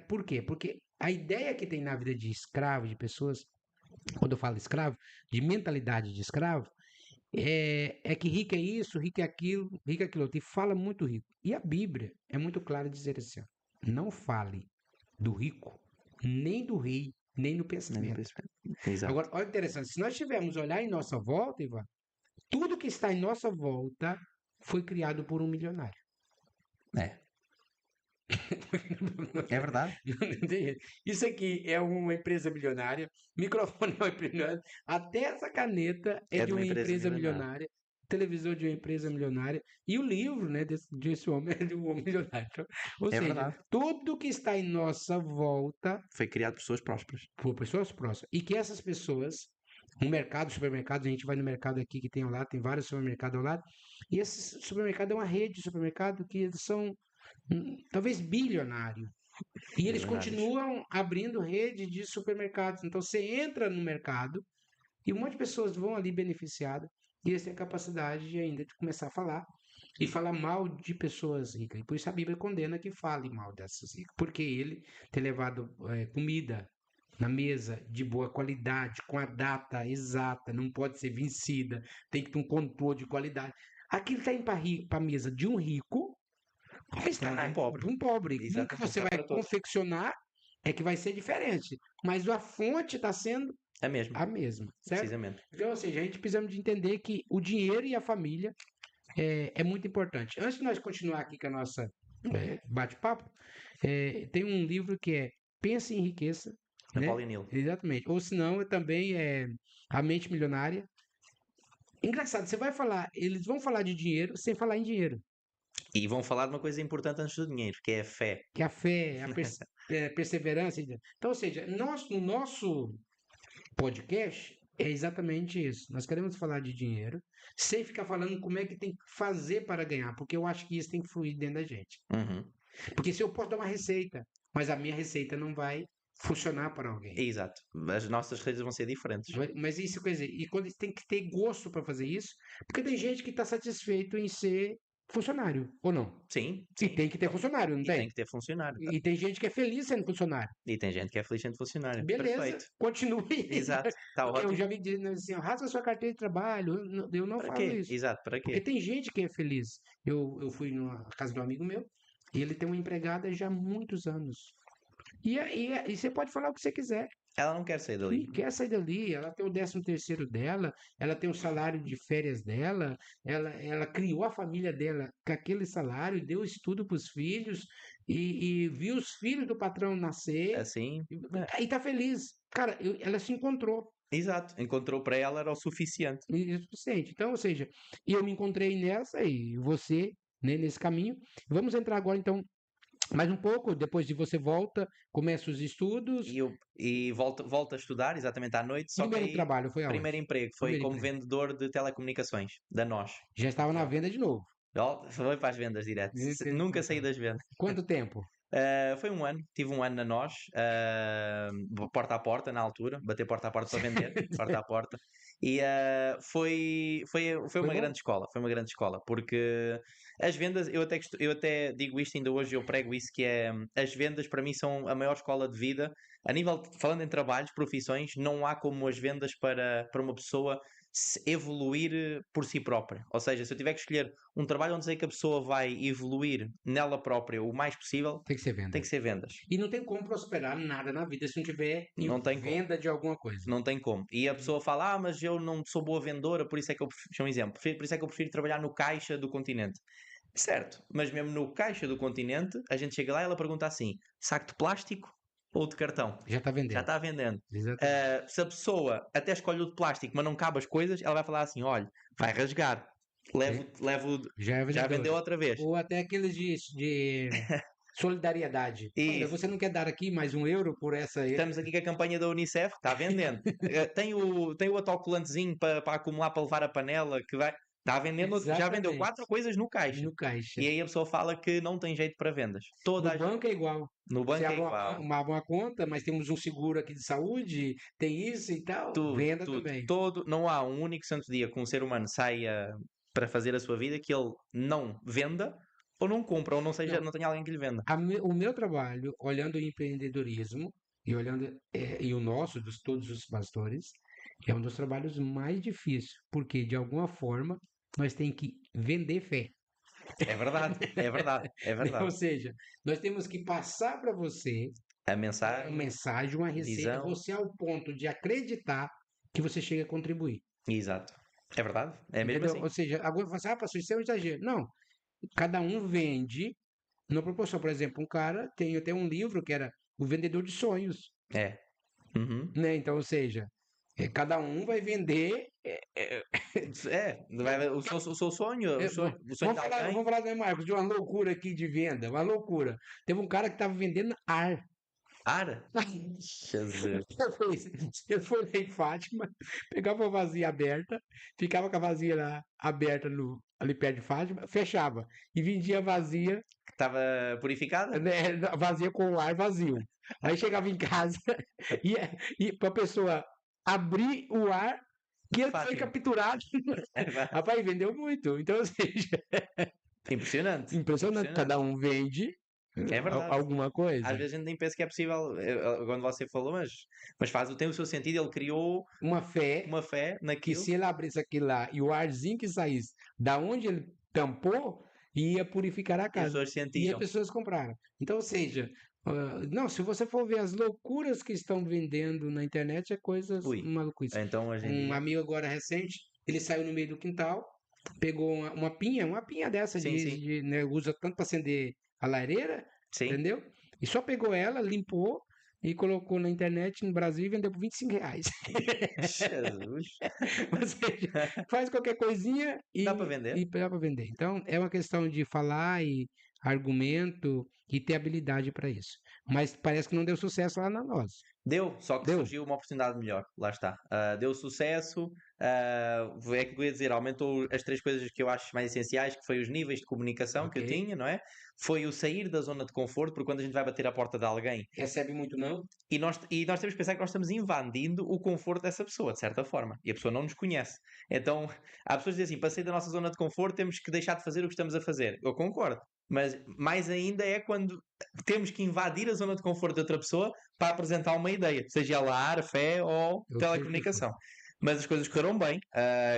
Por quê? Porque a ideia que tem na vida de escravo, de pessoas, quando eu falo escravo, de mentalidade de escravo, é que rico é isso, rico é aquilo outro. E fala muito rico. E a Bíblia é muito clara em dizer assim: ó, não fale do rico, nem do rei, nem no Nem no pensamento. pensamento. Exato. Agora, olha que interessante, se nós tivermos olhar em nossa volta, Ivan, tudo que está em nossa volta foi criado por um milionário. É. É verdade. Isso aqui é uma empresa milionária, microfone é uma empresa milionária, até essa caneta é de uma empresa milionária, televisor de uma empresa milionária, e o livro, né, desse homem é de um homem milionário. Então, ou É seja, verdade. tudo que está em nossa volta Foi criado por pessoas prósperas. por pessoas próximas. E que essas pessoas, no mercado, supermercados, a gente vai no mercado aqui que tem ao lado, tem vários supermercados ao lado, e esse supermercado é uma rede de supermercado que eles são talvez bilionário. E eles Bilionários. continuam abrindo rede de supermercados. Então você entra no mercado e um monte de pessoas vão ali beneficiadas e eles têm a capacidade de ainda de começar a falar e falar mal de pessoas ricas. E por isso a Bíblia condena que fale mal dessas ricas, porque ele tem levado comida na mesa de boa qualidade, com a data exata, não pode ser vencida, tem que ter um controle de qualidade. Aquilo está indo para a mesa de um rico, mas está Não, de um pobre. de um pobre. Com o que Exatamente, você está vai para todos. confeccionar é que vai ser diferente, mas a fonte está sendo É mesmo. a mesma, certo? Precisamente. Então, ou seja, a gente precisa de entender que o dinheiro e a família é muito importante. Antes de nós continuar aqui com a nossa bate-papo, tem um livro que é Pense em Riqueza, né? Napoleon Hill. Exatamente. Ou senão também é A Mente Milionária. Engraçado, você vai falar, eles vão falar de dinheiro sem falar em dinheiro. E vão falar de uma coisa importante antes do dinheiro, que é a fé. Que a fé, a perseverança. Então, ou seja, no nosso podcast é exatamente isso. Nós queremos falar de dinheiro sem ficar falando como é que tem que fazer para ganhar, porque eu acho que isso tem que fluir dentro da gente. Uhum. Porque se eu posso dar uma receita, mas a minha receita não vai funcionar para alguém. Exato. As nossas redes vão ser diferentes. Mas isso quer dizer, e quando tem que ter gosto para fazer isso, porque tem gente que está satisfeito em ser funcionário, ou não? Sim, E sim. tem que ter funcionário, não E tem? tem que ter funcionário. E tem gente que é feliz sendo funcionário. E tem gente que é feliz sendo funcionário. Beleza, Perfeito. continue. Exato. Está Eu ótimo. já vi dizendo assim, ó, rasga sua carteira de trabalho. Eu não Para falo quê? isso. Exato, para Porque quê? tem gente que é feliz. Eu fui na casa de um amigo meu e ele tem uma empregada já há muitos anos. E você pode falar o que você quiser. Ela não quer sair dali. E quer sair dali, ela tem o 13º dela, ela tem o salário de férias dela, ela criou a família dela com aquele salário, deu estudo para os filhos e viu os filhos do patrão nascer Assim. e tá feliz. Cara, ela se encontrou. Exato. Encontrou para ela era o suficiente. E é suficiente. Então, ou seja, eu me encontrei nessa e você, né, nesse caminho. Vamos entrar agora, então, mais um pouco. Depois de você volta, começa os estudos. E volto a estudar exatamente à noite, só que Primeiro aí trabalho foi aonde? primeiro emprego foi Primeiro como emprego. vendedor de telecomunicações da NOS. Já estava na venda de novo. Foi para as vendas direto. Nunca saí das vendas. Quanto tempo? Foi um ano, tive um ano na NOS, porta a porta na altura, bater porta a porta para vender, porta a porta. E foi uma bom? grande escola, foi uma grande escola, porque as vendas, eu até digo isto ainda hoje, eu prego isso, que é as vendas para mim são a maior escola de vida. A nível, falando em trabalhos, profissões, não há como as vendas para uma pessoa evoluir por si própria. Ou seja, se eu tiver que escolher um trabalho onde sei que a pessoa vai evoluir nela própria o mais possível, Tem que ser venda. tem que ser vendas. E não tem como prosperar nada na vida se não tiver Não tem como. venda de alguma coisa. Não tem como. E a pessoa fala, mas eu não sou boa vendedora, por isso é que eu prefiro, um exemplo, por isso é que eu prefiro trabalhar no caixa do Continente. Certo, mas mesmo no caixa do Continente, a gente chega lá e ela pergunta assim, saco de plástico ou de cartão. Já está Já vendendo. está vendendo. Exatamente. Se a pessoa até escolhe o de plástico, mas não cabe as coisas, ela vai falar assim: olha, vai rasgar. Já é Já vendeu vendedora. outra vez. Ou até aqueles de solidariedade. Olha, Isso. você não quer dar aqui mais €1 por essa. Estamos aqui com a campanha da Unicef, está vendendo. Tem o autocolantezinho para acumular para levar a panela que vai. Está vendendo, já vendeu Exatamente. 4 coisas no caixa. No caixa. E aí a pessoa fala que não tem jeito para vendas. Toda No a gente. banco é igual. No Você banco é abre igual. uma conta, mas temos um seguro aqui de saúde, tem isso e tal. Tudo, Venda tudo. também. Não há um único santo dia que um ser humano saia para fazer a sua vida que ele não venda ou não compra, ou Não, não tenha alguém que lhe venda. o meu trabalho, olhando o empreendedorismo e olhando e o nosso, dos todos os pastores, é um dos trabalhos mais difíceis, porque de alguma forma nós temos que vender fé. É verdade, é verdade, é Ou verdade. seja, nós temos que passar para você A uma mensagem, mensagem, uma receita, visão, você ao ponto de acreditar que você chega a contribuir. exato. É verdade, é mesmo Entendeu? assim. Ou seja, agora você fala, pastor, isso é um exagero. Não, cada um vende numa proporção. Por exemplo, um cara tem até um livro que era O Vendedor de Sonhos, É. Uhum. né? Então, ou seja, cada um vai vender. O seu sonho, é, o sonho de alguém. vamos falar, né, Marcos, de uma loucura aqui de venda, uma loucura. Teve um cara que estava vendendo ar. Ara. Jesus. Ele foi lá em Fátima, pegava a vazia aberta, ficava com a vazia lá aberta ali perto de Fátima, fechava e vendia a vazia, Estava purificada? né, vazia com o ar vazio. Aí chegava em casa e, e para a pessoa abrir o ar que ele foi Fátima. capturado. Rapaz, vendeu muito. Então, ou seja, Impressionante. impressionante. Impressionante. Cada um vende É verdade. alguma Às coisa. vezes a gente nem pensa que é possível, quando você falou, mas tem o seu sentido. Ele criou Uma fé uma fé que naquilo. se ele abrisse aquilo lá e o arzinho que saísse da onde ele tampou, ia purificar a E as casa. pessoas E as sentiam. pessoas compraram. Então, ou seja, não, se você for ver as loucuras que estão vendendo na internet, é coisas Ui. maluquices. Então hoje em Um dia. amigo agora recente, ele saiu no meio do quintal, pegou uma pinha dessa Sim, sim. né, usa tanto para acender a lareira, Sim. entendeu? E só pegou ela, limpou e colocou na internet no Brasil e vendeu por R$ 25. Jesus. Ou seja, faz qualquer coisinha Dá para e vender? dá para vender. Então, é uma questão de falar e argumento e ter habilidade para isso. Mas parece que não deu sucesso lá na nossa. Deu, só que Deu? surgiu uma oportunidade melhor. Lá está. Deu sucesso. É que eu ia dizer, aumentou as 3 coisas que eu acho mais essenciais, que foi os níveis de comunicação que eu Ok. tinha, não é? Foi o sair da zona de conforto, porque quando a gente vai bater à porta de alguém, Recebe muito não? e nós temos que pensar que nós estamos invadindo o conforto dessa pessoa, de certa forma, e a pessoa não nos conhece. Então, há pessoas que dizem assim: para sair da nossa zona de conforto, temos que deixar de fazer o que estamos a fazer. Eu concordo. Mas mais ainda é quando temos que invadir a zona de conforto de outra pessoa para apresentar uma ideia, seja ela ar, fé ou Eu sei o que for. telecomunicação. Mas as coisas correram bem,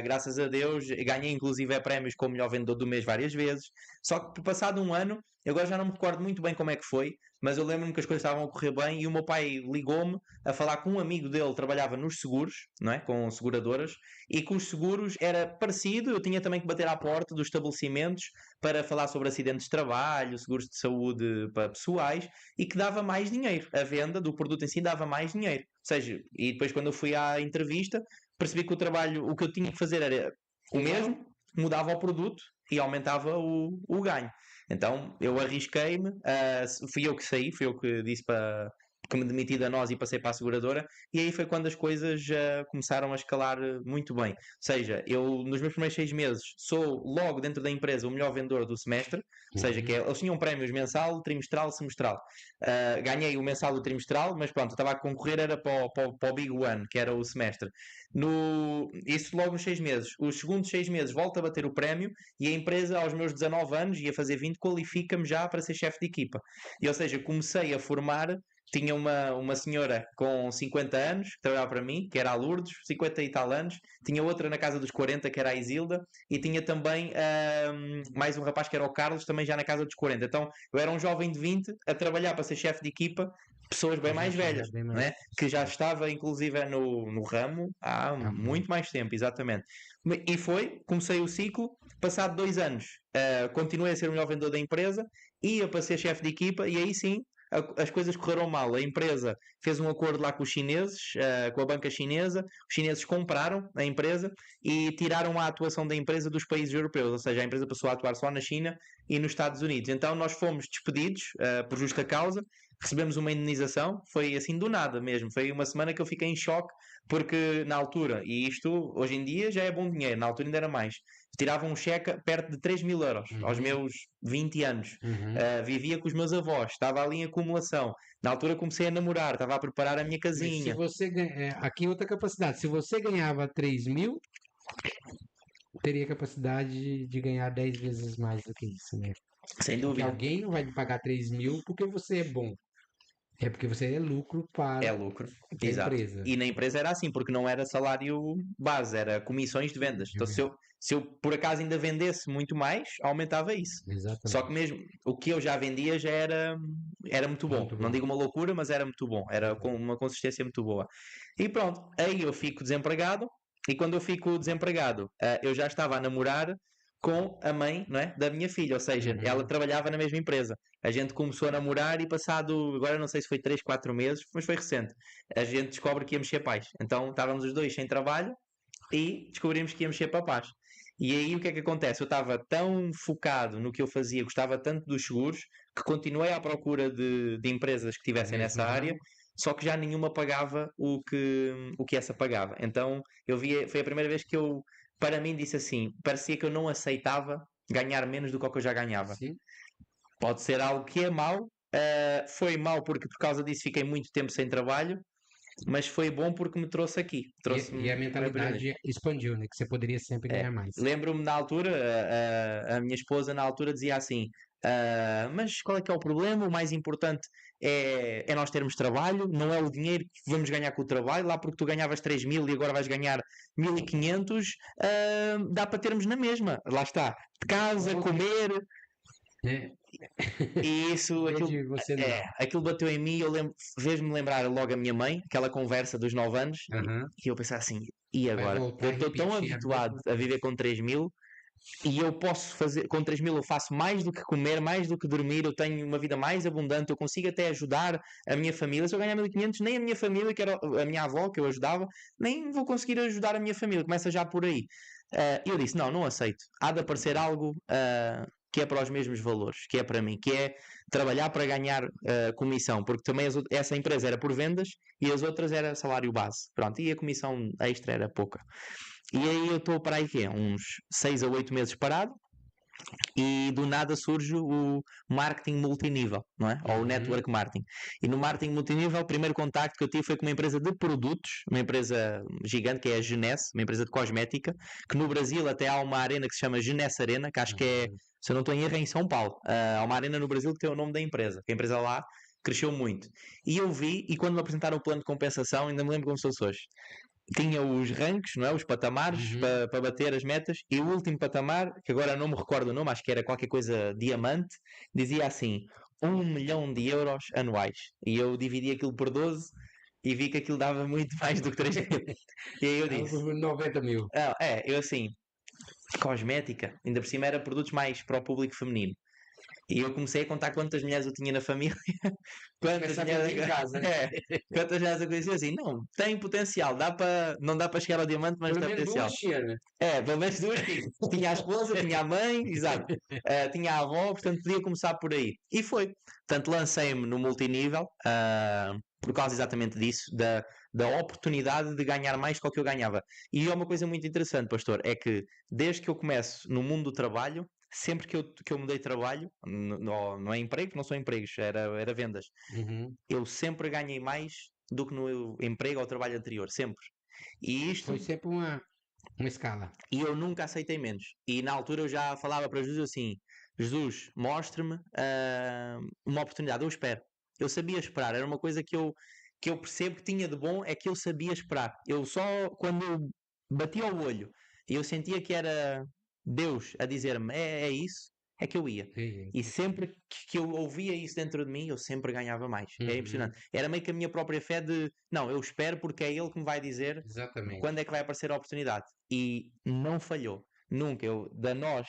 graças a Deus. Ganhei inclusive prémios como melhor vendedor do mês várias vezes. Só que por passado um ano, eu agora já não me recordo muito bem como é que foi, mas eu lembro-me que as coisas estavam a correr bem e o meu pai ligou-me a falar com um amigo dele que trabalhava nos seguros, não é? Com seguradoras, e que os seguros era parecido. Eu tinha também que bater à porta dos estabelecimentos para falar sobre acidentes de trabalho, seguros de saúde para pessoais, e que dava mais dinheiro. A venda do produto em si dava mais dinheiro. Ou seja, e depois quando eu fui à entrevista, percebi que o que eu tinha que fazer era o mesmo, mudava o produto e aumentava o ganho. Então eu arrisquei-me, fui eu que saí, fui eu que disse para que me demiti da nós e passei para a seguradora, e aí foi quando as coisas começaram a escalar muito bem. Ou seja, eu nos meus primeiros 6 meses sou logo dentro da empresa o melhor vendedor do semestre, ou seja, eles tinham prémios mensal, trimestral, semestral. Ganhei o mensal e o trimestral, mas pronto, estava a concorrer era para o Big One, que era o semestre. Isso logo nos 6 meses. Os segundos 6 meses volto a bater o prémio e a empresa, aos meus 19 anos, ia fazer 20, qualifica-me já para ser chefe de equipa. E, ou seja, comecei a formar. Tinha uma senhora com 50 anos que trabalhava para mim, que era a Lourdes, 50 e tal anos. Tinha outra na casa dos 40, que era a Isilda. E tinha também mais um rapaz que era o Carlos, também já na casa dos 40. Então eu era um jovem de 20 a trabalhar para ser chefe de equipa, pessoas bem mais velhas, Bem não é? Que já estava inclusive no ramo há muito mais tempo, exatamente. E comecei o ciclo, passado 2 anos, continuei a ser o melhor vendedor da empresa, ia para ser chefe de equipa e aí sim as coisas correram mal. A empresa fez um acordo lá com os chineses, com a banca chinesa. Os chineses compraram a empresa e tiraram a atuação da empresa dos países europeus. Ou seja, a empresa passou a atuar só na China e nos Estados Unidos. Então nós fomos despedidos por justa causa. Recebemos uma indenização, foi assim do nada mesmo. Foi uma semana que eu fiquei em choque, porque na altura, e isto hoje em dia já é bom dinheiro, na altura ainda era mais, tiravam um cheque perto de 3.000 euros aos meus 20 anos. Vivia com os meus avós, estava ali em acumulação. Na altura comecei a namorar, estava a preparar a minha Mas se casinha. você aqui outra capacidade, se você ganhava 3.000, teria capacidade de ganhar 10 vezes mais do que isso, né? Sem Porque dúvida. alguém não vai te pagar 3.000 porque você é bom. É porque você é lucro É para lucro, a exato. empresa. E na empresa era assim, porque não era salário base, era comissões de vendas. Então, se eu por acaso ainda vendesse muito mais, aumentava isso. Só que Exatamente. mesmo o que eu já vendia já era muito bom. Muito Não bom. digo uma loucura, mas era muito bom. Era com uma consistência muito boa. E pronto, aí eu fico desempregado. E quando eu fico desempregado, eu já estava a namorar com a mãe, não é, da minha filha. Ou seja, ela trabalhava na mesma empresa. A gente começou a namorar e passado, agora não sei se foi 3, 4 meses, mas foi recente. A gente descobre que íamos ser pais. Então estávamos os dois sem trabalho e descobrimos que íamos ser papás. E aí o que é que acontece? Eu estava tão focado no que eu fazia, gostava tanto dos seguros, que continuei à procura de empresas que No estivessem mesmo nessa área, ramo. só que já nenhuma pagava o que essa pagava. Então foi a primeira vez que eu, para mim, disse assim: parecia que eu não aceitava ganhar menos do que o que eu já ganhava. Sim. Pode ser algo que é mau. Foi mau porque por causa disso fiquei muito tempo sem trabalho, mas foi bom porque me trouxe aqui. E a Trouxe-me a aprender. mentalidade expandiu, né? Que você poderia sempre ganhar mais. Lembro-me na altura, a minha esposa na altura dizia assim: mas qual é que é o problema? O mais importante é nós termos trabalho, não é o dinheiro que vamos ganhar com o trabalho, lá porque tu ganhavas 3.000 e agora vais ganhar 1.500, dá para termos na mesma. Lá está, de casa, comer. Né? E isso, Em vez de você não. aquilo bateu em mim, fez-me lembrar logo a minha mãe, aquela conversa dos 9 anos, Aham. e eu pensei assim, e Vai agora? voltar Eu a estou tão repetir a habituado mesma a coisa. viver com 3.000 e eu posso fazer, com 3.000 eu faço mais do que comer, mais do que dormir, eu tenho uma vida mais abundante, eu consigo até ajudar a minha família. Se eu ganhar 1.500, nem a minha família, que era a minha avó, que eu ajudava, nem vou conseguir ajudar a minha família. Começa já por aí. Eu disse, não aceito. Há de aparecer algo que é para os mesmos valores, que é para mim, que é trabalhar para ganhar comissão, porque também essa empresa era por vendas e as outras era salário base. Pronto, e a comissão extra era pouca. E aí eu estou para aí que é, uns 6 a 8 meses parado e do nada surge o marketing multinível, não é? Ou o Uhum. network marketing. E no marketing multinível, o primeiro contacto que eu tive foi com uma empresa de produtos, uma empresa gigante que é a Genesse, uma empresa de cosmética, que no Brasil até há uma arena que se chama Genesse Arena, que acho que é, Uhum. se eu não estou em erro, é em São Paulo. Há uma arena no Brasil que tem o nome da empresa, que a empresa lá cresceu muito. E eu vi, e quando me apresentaram o plano de compensação, ainda me lembro como se fosse hoje, tinha os ranks, não é? Os patamares Uhum. para bater as metas, e o último patamar, que agora não me recordo o nome, acho que era qualquer coisa diamante, dizia assim: 1 milhão de euros anuais. E eu dividi aquilo por 12 e vi que aquilo dava muito mais do que 3 mil. E aí eu disse: 90.000. eu assim, cosmética, ainda por cima era produtos mais para o público feminino. E eu comecei a contar quantas mulheres eu tinha na família, quantas Começa a vender mulheres, em casa, né? quantas mulheres eu conhecia assim, não, tem potencial, não dá para chegar ao diamante, mas Pelo tem menos potencial. duas tinha, né? Pelo menos duas tinha. Tinha a esposa, tinha a mãe, exato. Tinha a avó, portanto podia começar por aí. E foi. Portanto, lancei-me no multinível, por causa exatamente disso, da oportunidade de ganhar mais do que eu ganhava. E é uma coisa muito interessante, pastor, é que desde que eu começo no mundo do trabalho, sempre que eu mudei de trabalho, não é emprego, não são empregos, era vendas, Uhum. eu sempre ganhei mais do que no emprego ou trabalho anterior, sempre. E Foi isto sempre uma escala. e eu nunca aceitei menos. E na altura eu já falava para Jesus assim: Jesus, mostre-me uma oportunidade. Eu espero. Eu sabia esperar. Era uma coisa que eu percebo que tinha de bom, é que eu sabia esperar. Eu só, quando eu batia o olho e eu sentia que era Deus a dizer-me: é isso, é que eu ia. Sim. E sempre que eu ouvia isso dentro de mim, eu sempre ganhava mais. É Uhum. impressionante. Era meio que a minha própria fé de: não, eu espero porque é Ele que me vai dizer Exatamente. quando é que vai aparecer a oportunidade. E não falhou. Nunca. Da nós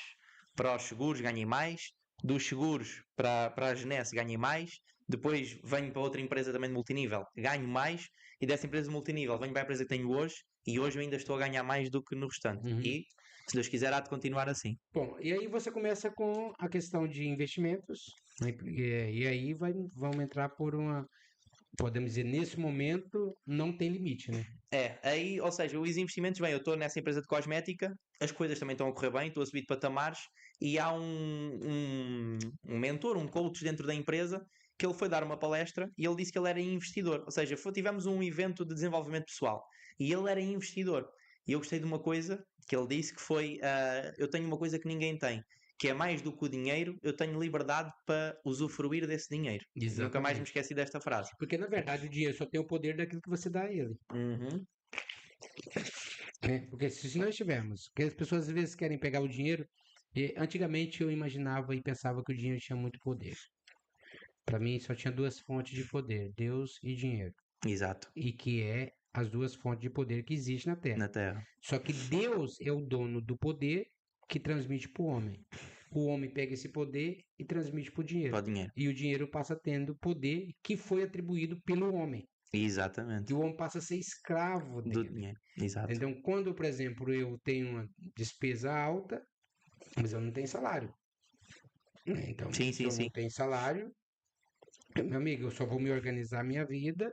para os seguros ganhei mais, dos seguros para a Genesse ganhei mais, depois venho para outra empresa também de multinível, ganho mais, e dessa empresa de multinível venho para a empresa que tenho hoje, e hoje eu ainda estou a ganhar mais do que no restante. Uhum. E, se Deus quiser, há de continuar assim. Bom, e aí você começa com a questão de investimentos, né? E aí vamos entrar por uma, podemos dizer, nesse momento não tem limite, né? Aí, ou seja, os investimentos, bem, eu estou nessa empresa de cosmética, as coisas também estão a correr bem, estou a subir de patamares, e há um mentor, um coach dentro da empresa, que ele foi dar uma palestra e ele disse que ele era investidor. Ou seja, tivemos um evento de desenvolvimento pessoal e ele era investidor. E eu gostei de uma coisa que ele disse que foi: eu tenho uma coisa que ninguém tem, que é mais do que o dinheiro, eu tenho liberdade para usufruir desse dinheiro. Nunca mais me Exatamente. esqueci desta frase. Porque na verdade o dinheiro só tem o poder daquilo que você dá a ele. Uhum. Né? Porque se nós tivermos, porque as pessoas às vezes querem pegar o dinheiro, e antigamente eu imaginava e pensava que o dinheiro tinha muito poder. Para mim só tinha duas fontes de poder, Deus e dinheiro. Exato. E que é as duas fontes de poder que existem na Terra. Na Terra. Só que Deus é o dono do poder que transmite para o homem. O homem pega esse poder e transmite para o dinheiro. Para o dinheiro. E o dinheiro passa tendo poder que foi atribuído pelo homem. Exatamente. E o homem passa a ser escravo Do dele. dinheiro. Exato. Então, quando, por exemplo, eu tenho uma despesa alta, mas eu não tenho salário. Então, Sim, se sim, eu sim. não tenho salário, meu amigo, eu só vou me organizar a minha vida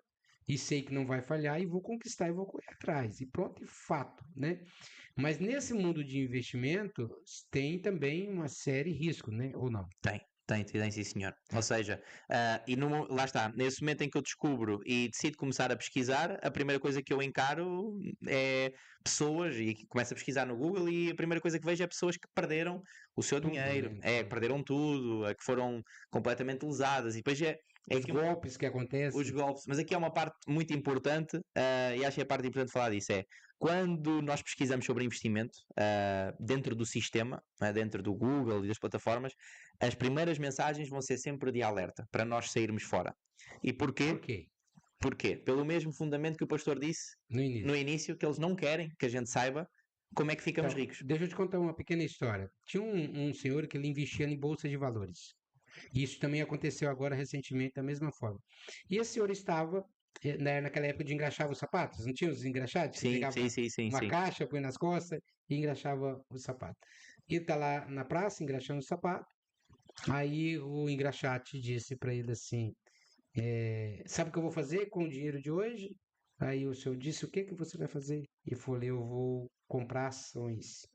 e sei que não vai falhar e vou conquistar e vou correr atrás. E pronto, e fato, né? Mas nesse mundo de investimento tem também uma série de riscos, né? Ou não? Tem, sim, senhor. Ou seja, lá está, nesse momento em que eu descubro e decido começar a pesquisar, a primeira coisa que eu encaro é pessoas, e começo a pesquisar no Google, e a primeira coisa que vejo é pessoas que perderam o seu Tudo, dinheiro, né? que perderam tudo, que foram completamente lesadas, e depois Os golpes que os acontecem. golpes. Mas aqui há uma parte muito importante, e acho que é a parte importante de falar disso, é quando nós pesquisamos sobre investimento dentro do sistema, dentro do Google e das plataformas, as primeiras mensagens vão ser sempre de alerta, para nós sairmos fora. E porquê? Por quê? Porquê? Pelo mesmo fundamento que o pastor disse No início. no início, que eles não querem que a gente saiba como é que ficamos Então, ricos. deixa eu te contar uma pequena história. Tinha um senhor que ele investia em bolsa de valores. Isso também aconteceu agora recentemente da mesma forma. E esse senhor estava naquela época de engraxar os sapatos, não tinha os engraxados? Você Sim, pegava sim. uma caixa, põe nas costas e engraxava o sapato. E ele tá lá na praça engraxando o sapato. Aí o engraxate disse para ele assim: sabe o que eu vou fazer com o dinheiro de hoje? Aí o senhor disse: o que que você vai fazer? E falei: eu vou comprar ações,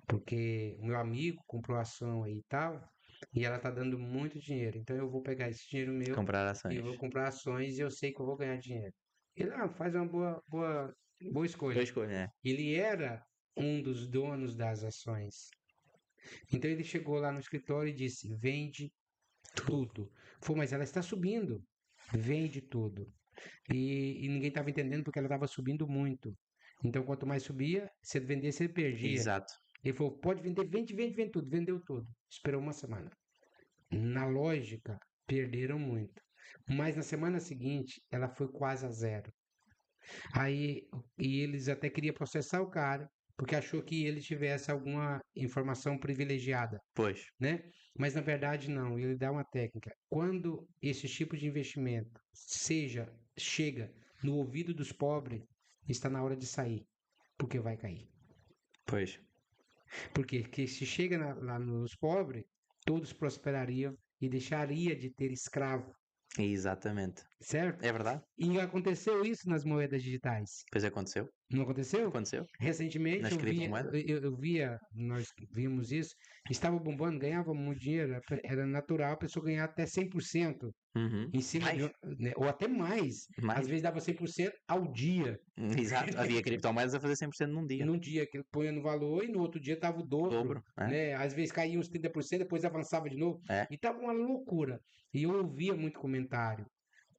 porque o meu amigo comprou ação aí e tal, e ela tá dando muito dinheiro. Então eu vou pegar esse dinheiro meu Comprar e eu ações. vou comprar ações e eu sei que eu vou ganhar dinheiro. Ele faz uma boa Boa escolha. escolha, né? Ele era um dos donos das ações. Então ele chegou lá no escritório e disse: vende tudo. Falei, mas ela está subindo. Vende tudo. E ninguém estava entendendo porque ela estava subindo muito. Então, quanto mais subia, se ele vendesse, ele perdia. Exato. Ele falou: pode vender, vende tudo. Vendeu tudo. Esperou uma semana. Na lógica, perderam muito. Mas na semana seguinte, ela foi quase a zero. Aí, e eles até queriam processar o cara, porque achou que ele tivesse alguma informação privilegiada, Pois. né? Mas na verdade não, ele dá uma técnica. Quando esse tipo de investimento chega no ouvido dos pobres, está na hora de sair, porque vai cair. Pois. Porque se chega lá nos pobres, todos prosperariam e deixaria de ter escravo, Exatamente. certo? É verdade? E aconteceu isso nas moedas digitais. Pois aconteceu. Não aconteceu? Aconteceu. Recentemente Nas criptomoedas. eu via, nós vimos isso, estava bombando, ganhava muito dinheiro, era natural a pessoa ganhar até 100% Uhum. em cima Mais. né, ou até mais. Mais. Às vezes dava 100% ao dia. Exato. Havia criptomoedas a fazer 100% num dia. Num dia que ele põe no valor e no outro dia estava o dobro. Né? Às vezes caía uns 30%, depois avançava de novo. E estava uma loucura. E eu ouvia muito comentário.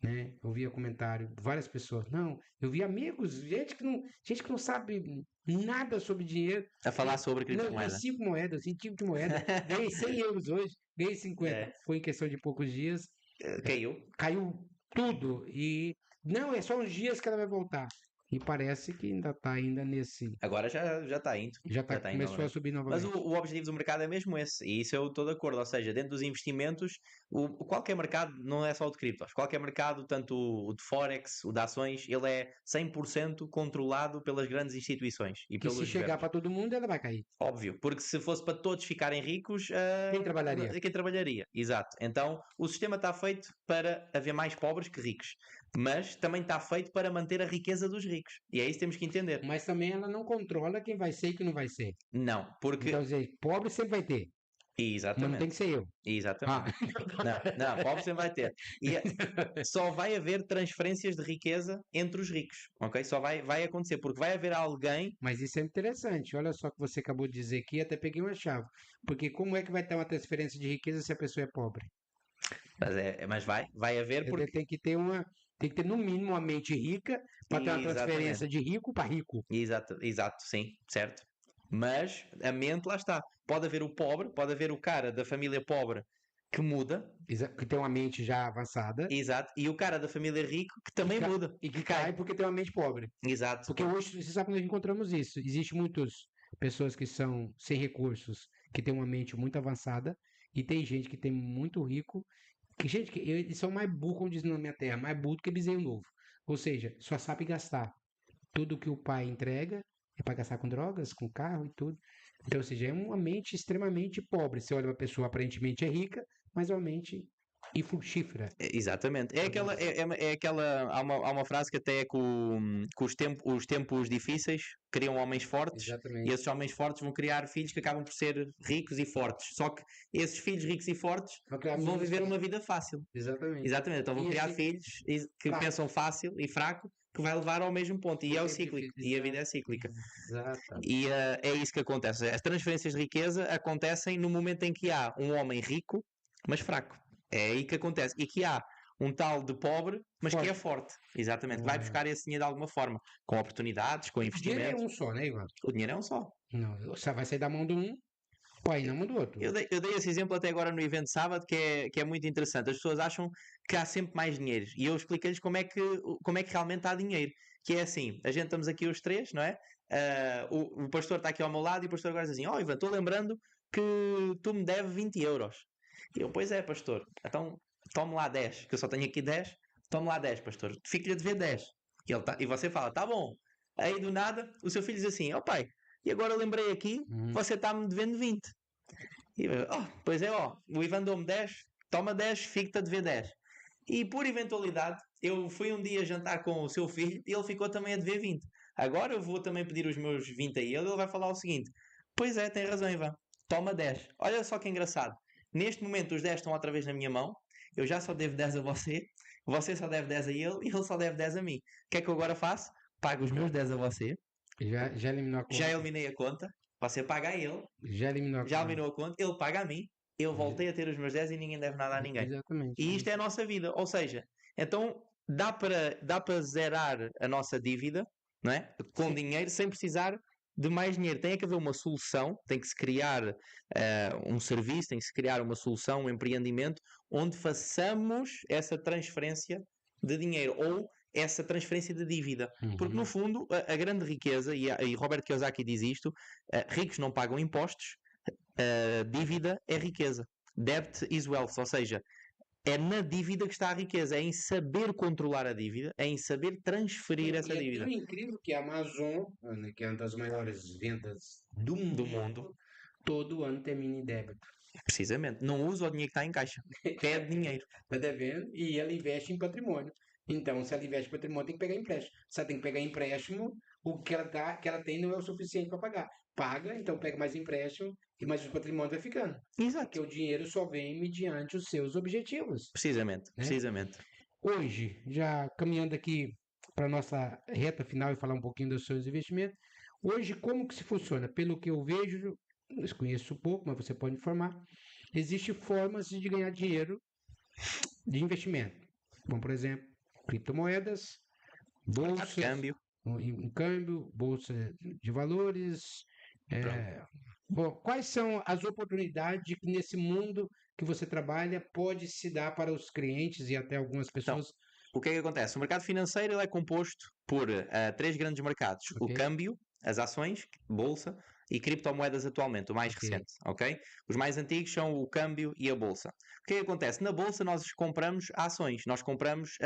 Né? Eu via comentário de várias pessoas. Não, eu vi amigos, gente que não sabe nada sobre dinheiro. A falar sobre Não, criptomoeda. 5 moedas, 5 tipos de moeda. Ganhei 100 euros hoje, ganhei 50. Foi em questão de poucos dias. Caiu. Caiu tudo. E não, é só uns dias que ela vai voltar. e parece que ainda está ainda nesse. Agora já está indo. Já tá, Já está indo começou a novamente. subir Mas novamente. o objetivo do mercado é mesmo esse, e isso eu estou de acordo. Ou seja, dentro dos investimentos, qualquer mercado, não é só o de criptos, qualquer mercado, tanto o de Forex, o de ações, ele é 100% controlado pelas grandes instituições e Que se pelos chegar governos. para todo mundo, ela vai cair. Óbvio, porque se fosse para todos ficarem ricos, Quem trabalharia? quem trabalharia? Exato. Então o sistema está feito para haver mais pobres que ricos, mas também está feito para manter a riqueza dos ricos. E é isso que temos que entender. Mas também ela não controla quem vai ser e quem não vai ser. Não, porque. Então, dizer, pobre sempre vai ter, mas não tem Exatamente. que ser eu. Exatamente. Ah, Não, pobre sempre vai ter. E só vai haver transferências de riqueza entre os ricos, ok? Só vai acontecer, porque vai haver alguém. mas isso é interessante. Olha só o que você acabou de dizer aqui, até peguei uma chave. Porque como é que vai ter uma transferência de riqueza se a pessoa é pobre? Mas vai haver Ele porque. tem que ter no mínimo uma mente rica para ter uma Exatamente. transferência de rico para rico. Exato, sim, certo. Mas a mente lá está. Pode haver o pobre, pode haver o cara da família pobre que muda, Que tem uma mente já avançada exato, e o cara da família rico que também muda, e que que cai cai. porque tem uma mente pobre. Exato. Porque hoje, você sabe que nós encontramos isso. Existem muitas pessoas que são sem recursos, que têm uma mente muito avançada, e tem gente que tem muito rico, que gente que eles são mais burros, como diz na minha terra, mais burro do que bezerro novo. Ou seja, só sabe gastar. Tudo que o pai entrega é para gastar com drogas, com carro e tudo. Então, ou seja, é uma mente extremamente pobre. Você olha para a pessoa aparentemente é rica, mas é uma mente infrutífera. Exatamente. É aquela, há uma frase que até é que os tempos difíceis criam homens fortes e Exatamente. esses homens fortes vão criar filhos que acabam por ser ricos e fortes. Só que esses filhos ricos e fortes Vai criar vão meninos viver uma vida fácil. Exatamente. Exatamente. Então vão E criar esse filhos que fraco. pensam fácil e fraco que vai levar ao mesmo ponto. E O é o tempo cíclico. difícil. E a vida é cíclica. Exatamente. E é isso que acontece. As transferências de riqueza acontecem no momento em que há um homem rico, mas fraco. É aí que acontece. E que há um tal de pobre, mas que é forte. Exatamente. Que vai buscar esse dinheiro de alguma forma. Com oportunidades, com O dinheiro é investimentos. um só, né, Ivan? O dinheiro é um só. Não, só vai sair da mão de um, vai ir na mão do outro. Eu dei esse exemplo até agora no evento de sábado, que é muito interessante. As pessoas acham que há sempre mais dinheiro. E eu expliquei-lhes como é que realmente há dinheiro. Que é assim, a gente estamos aqui os três, não é? O pastor está aqui ao meu lado e o pastor agora diz assim: Ó Ivan, estou lembrando que tu me deves 20 euros. E eu, pois é, pastor. Então tome lá 10, que eu só tenho aqui 10. Tome lá 10, pastor. Fico-lhe a dever 10. E você fala: tá bom. Aí do nada, o seu filho diz assim: ó pai, e agora lembrei aqui, você está-me devendo 20. E eu, pois é, o Ivan deu-me 10, toma 10, fica-te a dever 10. E por eventualidade, eu fui um dia jantar com o seu filho e ele ficou também a dever 20. Agora eu vou também pedir os meus 20 a ele vai falar o seguinte: pois é, tem razão, Ivan, toma 10. Olha só que engraçado. Neste momento os 10 estão outra vez na minha mão, eu já só devo 10 a você só deve 10 a ele e ele só deve 10 a mim. O que é que eu agora faço? Pago os meus 10 a você, Já eliminou a conta. já eliminei a conta, você paga a ele, Já eliminou a já conta. eliminou a conta, ele paga a mim, eu voltei a ter os meus 10 e ninguém deve nada a ninguém. Exatamente. E isto é a nossa vida, ou seja, então dá para zerar a nossa dívida, não é? Com dinheiro, sem precisar de mais dinheiro. Tem que haver uma solução, tem que se criar um serviço, tem que se criar uma solução, um empreendimento, onde façamos essa transferência de dinheiro ou essa transferência de dívida. Porque no fundo, a grande riqueza, e Robert Kiyosaki diz isto, ricos não pagam impostos, dívida é riqueza. Debt is wealth, ou seja, é na dívida que está a riqueza, é em saber controlar a dívida, é em saber transferir essa dívida. É tão incrível que a Amazon, né, que é uma das maiores vendas do mundo, todo ano tem mini débito. Precisamente. Não usa o dinheiro que está em caixa. Pede dinheiro. Está devendo e ela investe em patrimônio. Então, se ela investe em patrimônio, tem que pegar empréstimo. Se ela tem que pegar empréstimo, o que ela tem não é o suficiente para pagar. Paga, então pega mais empréstimo, mas o patrimônio vai ficando. Exato. Porque o dinheiro só vem mediante os seus objetivos. Precisamente, né? precisamente. Hoje, já caminhando aqui para a nossa reta final e falar um pouquinho dos seus investimentos, hoje como que se funciona? Pelo que eu vejo, eu conheço pouco, mas você pode informar, existem formas de ganhar dinheiro de investimento. Bom, por exemplo, criptomoedas, bolsas, câmbio, bolsa de valores. Bom, quais são as oportunidades que nesse mundo que você trabalha pode se dar para os clientes e até algumas pessoas o que é que acontece? O mercado financeiro ele é composto por três grandes mercados: o Ok. câmbio, as ações, bolsa e criptomoedas atualmente, o mais Ok. recente, ok? Os mais antigos são o câmbio e a bolsa. O que é que acontece? Na bolsa nós compramos ações, nós compramos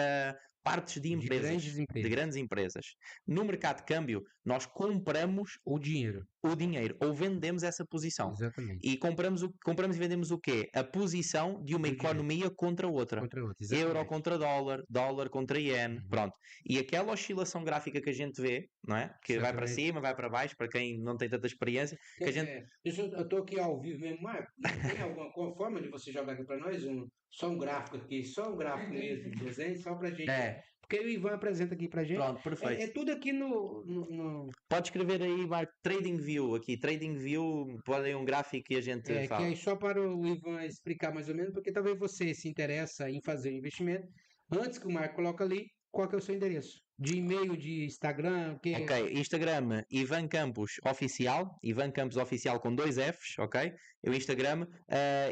partes de De empresas, grandes de empresas. grandes empresas. No mercado de câmbio, nós compramos O dinheiro. o dinheiro ou vendemos essa posição. Exatamente. E compramos e vendemos o quê? A posição de uma Do dinheiro. economia contra outra. Contra outro. Euro Exatamente. contra dólar, dólar contra iene, Uhum. pronto. E aquela oscilação gráfica que a gente vê, não é? Que vai para Exatamente. cima, vai para baixo, para quem não tem tanta experiência, que a gente... Eu estou aqui ao vivo mesmo, Marco. Tem alguma forma de você jogar aqui para nós? Só um gráfico aqui, só um gráfico mesmo de desenho, só para gente. É, Porque o Ivan apresenta aqui para gente. pronto, perfeito. É tudo aqui no. Pode escrever aí, Marco, Trading View aqui. Trading View, podem um gráfico e a gente Que fala. é só para o Ivan explicar mais ou menos, porque talvez você se interessa em fazer um investimento. Antes que o Marco coloque ali, qual que é o seu endereço? De e-mail, de Instagram, o que Ok, Instagram, Ivan Campos Oficial, Ivan Campos Oficial com 2 Fs, ok? O Instagram.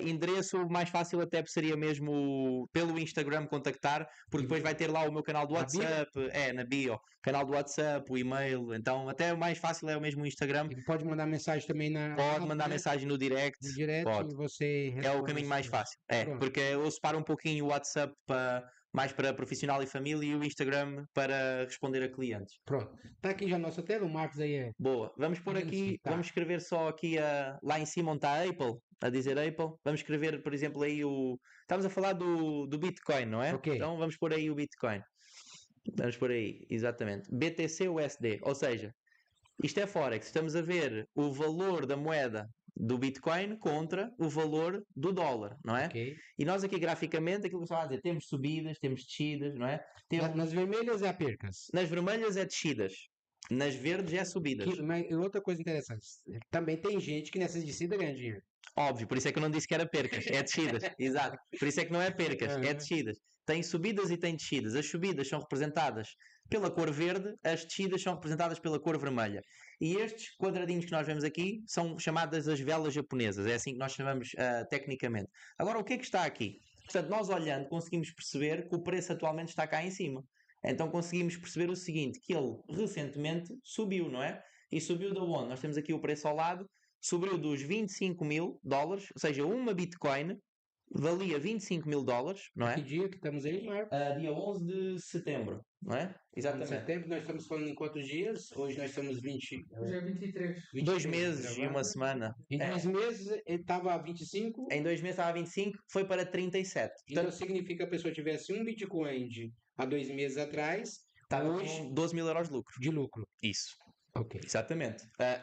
Endereço mais fácil até seria mesmo pelo Instagram contactar, porque depois vai ter lá o meu canal do Na bio? WhatsApp, na bio, canal do WhatsApp, o e-mail, então até o mais fácil é o mesmo Instagram. Ele pode mandar mensagem também Pode mandar mensagem no direct, no direct pode. e você É o responde caminho as mais coisas. fácil. É, Pronto. porque eu separo um pouquinho o WhatsApp mais para profissional e família e o Instagram para responder a clientes. Pronto. Tá aqui já a nossa tela, o Marcos aí é. Boa, vamos pôr Digamos assim, aqui, tá. vamos escrever só aqui lá em cima onde está a Apple, a dizer Apple. Vamos escrever, por exemplo, aí o. Estamos a falar do Bitcoin, não é? Ok. Então vamos pôr aí o Bitcoin. Vamos pôr aí, exatamente. BTC USD, ou seja, isto é Forex. Estamos a ver o valor da moeda do Bitcoin contra o valor do dólar, não é? Ok. E nós aqui graficamente, aquilo que eu estava a dizer, temos subidas, temos descidas, não é? Nas vermelhas é a percas. Nas vermelhas é descidas, nas verdes é subidas. Mas outra coisa interessante, também tem gente que nessas descidas ganha dinheiro. Óbvio, por isso é que eu não disse que era percas, é descidas, exato. Por isso é que não é percas, é Aham. descidas. Tem subidas e tem descidas. As subidas são representadas pela cor verde, as descidas são representadas pela cor vermelha. E estes quadradinhos que nós vemos aqui são chamadas as velas japonesas, é assim que nós chamamos tecnicamente. Agora, o que é que está aqui? Portanto, nós olhando conseguimos perceber que o preço atualmente está cá em cima. Então conseguimos perceber o seguinte, que ele recentemente subiu, não é? E subiu de onde? Nós temos aqui o preço ao lado, subiu dos 25 mil dólares, ou seja, uma Bitcoin valia 25 mil dólares, não Que é? dia que estamos aí, Marco? Dia 11 de setembro, não é? Em Exatamente. setembro, nós estamos falando em quantos dias? Hoje nós estamos 20. Hoje é 23. 23 2 meses e gravando. uma semana. Em 2 meses ele estava a 25. Em 2 meses estava a 25, foi para 37. Então Portanto, significa que a pessoa tivesse um Bitcoin há 2 meses atrás, estava hoje com 12 mil euros de lucro. de lucro. Isso. Ok. Exatamente.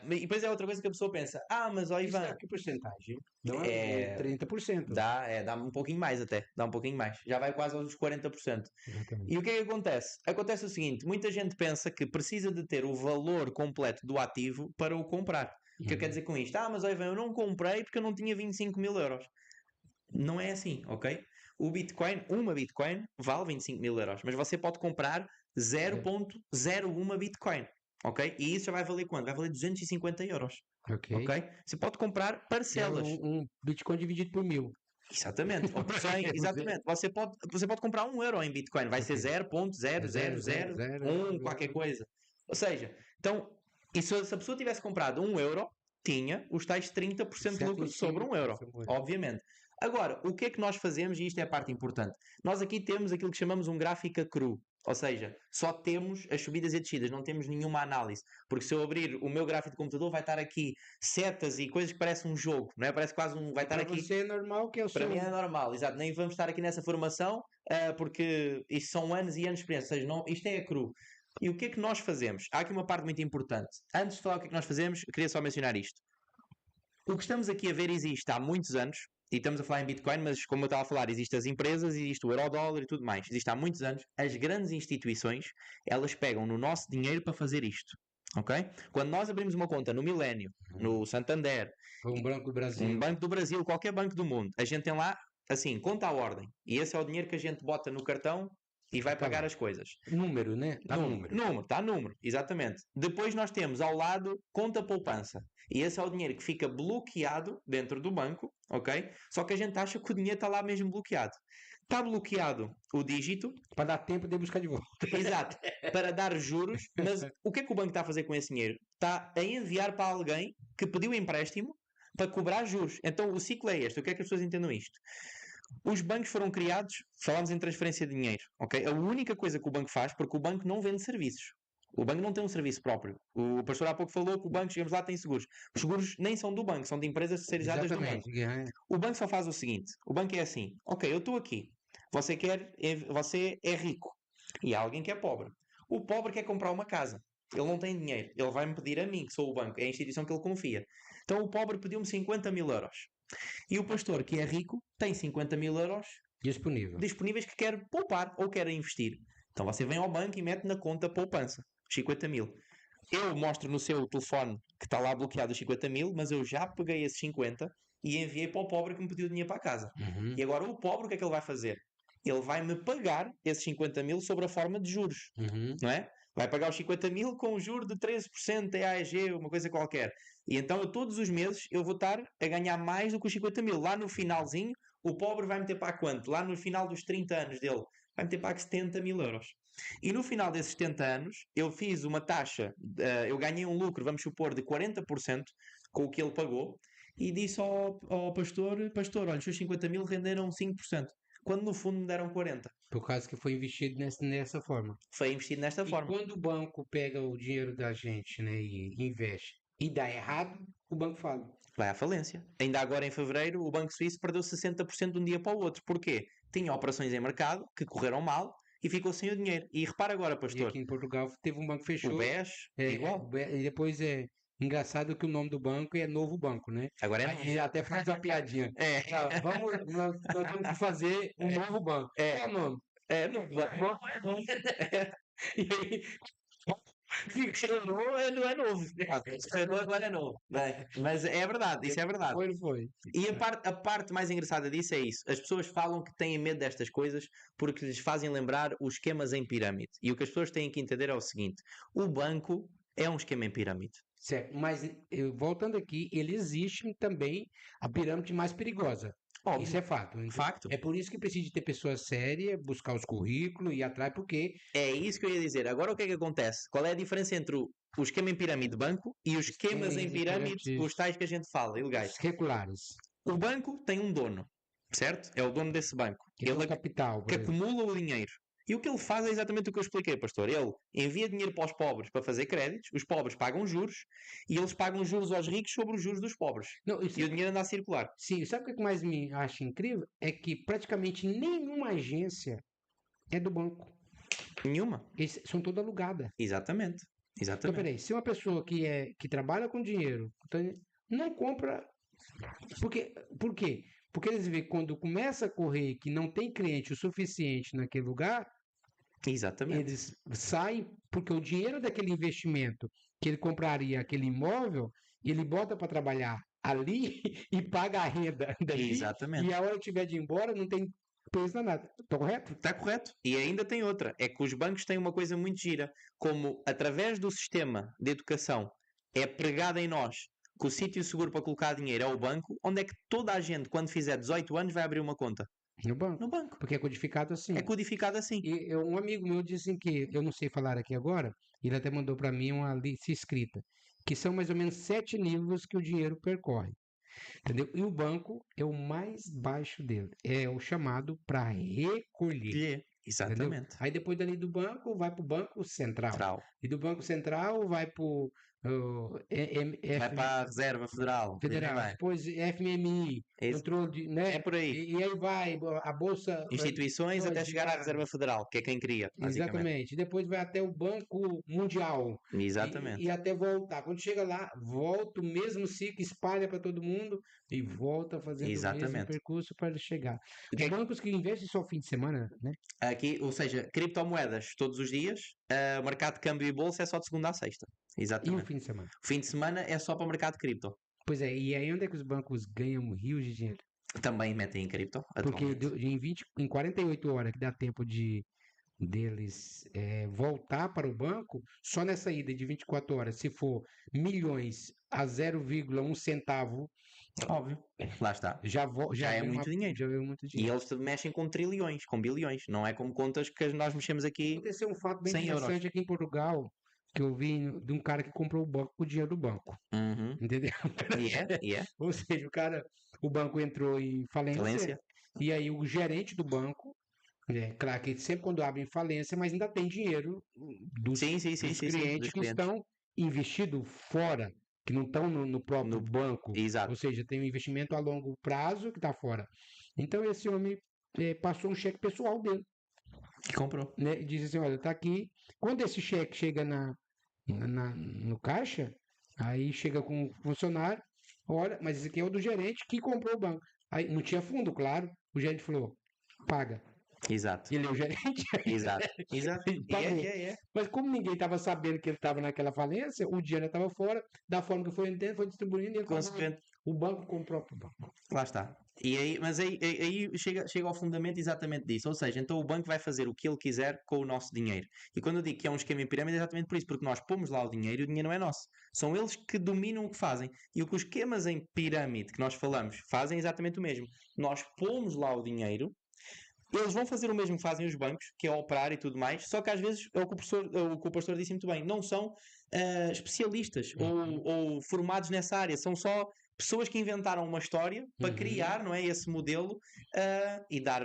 E depois é outra coisa que a pessoa pensa: mas ó Isso Ivan, é que porcentagem? Não É- 30%. dá um pouquinho mais até, dá um pouquinho mais. Já vai quase aos 40%. Exatamente. E o que é que acontece? Acontece o seguinte: muita gente pensa que precisa de ter o valor completo do ativo para o comprar. O que eu quero dizer com isto? Mas ó Ivan, eu não comprei porque eu não tinha 25 mil euros. Não é assim, ok? Uma Bitcoin vale 25 mil euros, mas você pode comprar 0.01 Bitcoin, ok? E isso já vai valer quanto? Vai valer 250 euros, Ok. ok? Você pode comprar parcelas. Um Bitcoin dividido por 1000. Exatamente, ou por 100, exatamente. Você pode comprar 1 euro em Bitcoin, vai ser Ok. 0.00001, qualquer coisa. Ou seja, então, e se a pessoa tivesse comprado 1 euro, tinha os tais 30% de lucro sobre 1 euro, obviamente. Agora, o que é que nós fazemos, e isto é a parte importante, nós aqui temos aquilo que chamamos um gráfico cru, ou seja, só temos as subidas e descidas, não temos nenhuma análise, porque se eu abrir o meu gráfico de computador vai estar aqui setas e coisas que parecem um jogo, não é? Parece quase vai estar Para aqui... você é normal que eu Para sou. mim é normal, exato, nem vamos estar aqui nessa formação, porque isto são anos e anos de experiência, ou seja, não, isto é cru. E o que é que nós fazemos? Há aqui uma parte muito importante. Antes de falar o que é que nós fazemos, eu queria só mencionar isto. O que estamos aqui a ver existe há muitos anos, e estamos a falar em Bitcoin, mas como eu estava a falar, existem as empresas, existe o Eurodólar e tudo mais. Existe há muitos anos. As grandes instituições, elas pegam no nosso dinheiro para fazer isto. Ok? Quando nós abrimos uma conta no Millennium, no Santander, Um Banco do Brasil. um Banco do Brasil, qualquer banco do mundo, a gente tem lá, assim, conta à ordem. E esse é o dinheiro que a gente bota no cartão e vai Tá pagar lá. as coisas. Número, né? Dá número. Dá número, exatamente. Depois nós temos ao lado conta poupança. E esse é o dinheiro que fica bloqueado dentro do banco, ok? Só que a gente acha que o dinheiro está lá mesmo bloqueado. Está bloqueado o dígito, Para dar tempo de buscar de volta. exato, para dar juros, mas o que é que o banco está a fazer com esse dinheiro? Está a enviar para alguém que pediu empréstimo para cobrar juros. Então o ciclo é este. O que é que as pessoas entendam isto? Os bancos foram criados, falamos em transferência de dinheiro, ok? A única coisa que o banco faz, porque o banco não vende serviços. O banco não tem um serviço próprio. O pastor há pouco falou que o banco, chegamos lá, tem seguros. Os seguros nem são do banco, são de empresas terceirizadas do banco. Exatamente. O banco só faz o seguinte: o banco é assim, ok, eu estou aqui, você é rico e há alguém que é pobre. O pobre quer comprar uma casa, ele não tem dinheiro, ele vai-me pedir a mim, que sou o banco, é a instituição que ele confia. Então o pobre pediu-me 50 mil euros. E o pastor, que é rico, tem 50 mil euros Disponível. disponíveis que quer poupar ou quer investir. Então você vem ao banco e mete na conta poupança, 50 mil. Eu mostro no seu telefone que está lá bloqueado os 50 mil, mas eu já peguei esses 50 e enviei para o pobre que me pediu dinheiro para a casa. Uhum. E agora o pobre, o que é que ele vai fazer? Ele vai-me pagar esses 50 mil sob a forma de juros, Uhum. não é? Vai pagar os 50 mil com um juro de 13% EAG, uma coisa qualquer. E então eu todos os meses eu vou estar a ganhar mais do que os 50 mil. Lá no finalzinho, o pobre vai meter para quanto? Lá no final dos 30 anos dele, vai meter para 70 mil euros. E no final desses 70 anos, eu fiz uma taxa, eu ganhei um lucro, vamos supor, de 40% com o que ele pagou, e disse ao pastor, olha, os seus 50 mil renderam 5%, quando no fundo me deram 40%. Por causa que foi investido nessa forma. Foi investido desta E forma. quando o banco pega o dinheiro da gente, né, e investe e dá errado, o banco fala. Vai à falência. Ainda agora em fevereiro, o Banco Suíço perdeu 60% de um dia para o outro. Porquê? Tinha operações em mercado que correram mal e ficou sem o dinheiro. E repara agora, E pastor, aqui em Portugal teve um banco que o fechou. BES, igual. E depois é engraçado que o nome do banco é Novo Banco, né? Agora é Aí novo. ele até faz uma piadinha. É, Nós temos que fazer um novo banco. É. Qual o nome? é novo. E aí, Não é novo. Agora é novo. Bem, mas é verdade, isso é verdade. foi. E a parte mais engraçada disso é isso. As pessoas falam que têm medo destas coisas porque lhes fazem lembrar os esquemas em pirâmide. E o que as pessoas têm que entender é o seguinte: o banco é um esquema em pirâmide. Certo, mas voltando aqui, ele existe também a pirâmide mais perigosa. Óbvio. Isso é fato. Então, Facto. é por isso que precisa de ter pessoas sérias, buscar os currículos e ir atrás, porque É isso que eu ia dizer. Agora o que é que acontece? Qual é a diferença entre o esquema em pirâmide de banco e os esquemas em pirâmide, os tais que a gente fala, ilegais? regulares, O banco tem um dono, certo? É o dono desse banco. que é o Ele capital, por que exemplo. acumula o dinheiro. E o que ele faz é exatamente o que eu expliquei, pastor. Ele envia dinheiro para os pobres para fazer créditos, os pobres pagam juros e eles pagam juros aos ricos sobre os juros dos pobres. Não, E o dinheiro anda a circular. sim, sabe o que mais me acha incrível? É que praticamente nenhuma agência é do banco. Nenhuma. Eles são todas alugadas. Exatamente. Então, Exatamente. peraí, se uma pessoa que trabalha com dinheiro não compra. Por quê? Porque eles veem que quando começa a correr que não tem cliente o suficiente naquele lugar, Exatamente. eles saem porque o dinheiro daquele investimento que ele compraria aquele imóvel, ele bota para trabalhar ali e paga a renda dali. Exatamente. E a hora que tiver de ir embora, não tem preço nada. Estou correto? Está correto. E ainda tem outra. É que os bancos têm uma coisa muito gira. Como através do sistema de educação é pregado em nós que o sítio seguro para colocar dinheiro é o banco, onde é que toda a gente, quando fizer 18 anos, vai abrir uma conta? No banco. No banco. Porque é codificado assim. É codificado assim. E um amigo meu disse que, eu não sei falar aqui agora, ele até mandou para mim uma lista escrita, que são mais ou menos 7 níveis que o dinheiro percorre. Entendeu? E o banco é o mais baixo dele. É o chamado para recolher. Exatamente. Entendeu? Aí depois dali do banco, vai para o Banco Central. Central. E do Banco Central vai para o Vai para a Reserva Federal. Federal. Vai. Depois FMI. Esse- Controle, né? É por aí. E aí vai a Bolsa. Instituições até chegar à Reserva Federal, que é quem cria, basicamente. Exatamente. Depois vai até o Banco Mundial. Exatamente. E até voltar. Quando chega lá, volta o mesmo ciclo, espalha para todo mundo e volta fazendo o mesmo Exatamente. percurso para chegar. O que Os é que- bancos que investem só fim de semana, né? Aqui, ou seja, criptomoedas todos os dias, o mercado de câmbio e bolsa é só de segunda a sexta. E o Exatamente. fim de semana. O fim de semana é só para o mercado de cripto. Pois é, e aí onde é que os bancos ganham rios de dinheiro? Também metem em cripto, Porque atualmente. em 48 horas que dá tempo de deles voltar para o banco, só nessa ida de 24 horas, se for milhões a 0,1 centavo, Óbvio. Lá está. já Já é vem muito dinheiro. já veio muito E dinheiro. eles mexem com trilhões, com bilhões. Não é como contas que nós mexemos aqui Aconteceu um fato bem 100 euros. interessante aqui em Portugal, que eu vi de um cara que comprou o banco com o dinheiro do banco. Uhum. Entendeu? E é. Ou seja, o banco entrou em falência, e aí o gerente do banco, claro que sempre quando abre em falência, mas ainda tem dinheiro dos Sim, clientes dos que estão investidos fora, que não estão no próprio banco. Exato. Ou seja, tem um investimento a longo prazo que está fora. Então esse homem passou um cheque pessoal dele. Que comprou. Né? E diz assim, olha, tá aqui. Quando esse cheque chega no caixa, aí chega com o funcionário, olha, mas esse aqui é o do gerente que comprou o banco. Aí não tinha fundo, claro. O gerente falou, paga. Exato. Ele é o gerente. Exato. Mas como ninguém estava sabendo que ele estava naquela falência, o dinheiro estava fora, da forma que foi entendendo, foi distribuindo e o banco comprou o banco. Lá está. Mas aí chega ao fundamento exatamente disso. Ou seja, então o banco vai fazer o que ele quiser com o nosso dinheiro. E quando eu digo que é um esquema em pirâmide, é exatamente por isso, porque nós pomos lá o dinheiro e o dinheiro não é nosso. São eles que dominam o que fazem. E o que os esquemas em pirâmide que nós falamos fazem é exatamente o mesmo. Nós pomos lá o dinheiro. Eles vão fazer o mesmo que fazem os bancos, que é operar e tudo mais, só que às vezes é o que o pastor disse muito bem, não são especialistas ou formados nessa área, são só pessoas que inventaram uma história para criar, não é, esse modelo e dar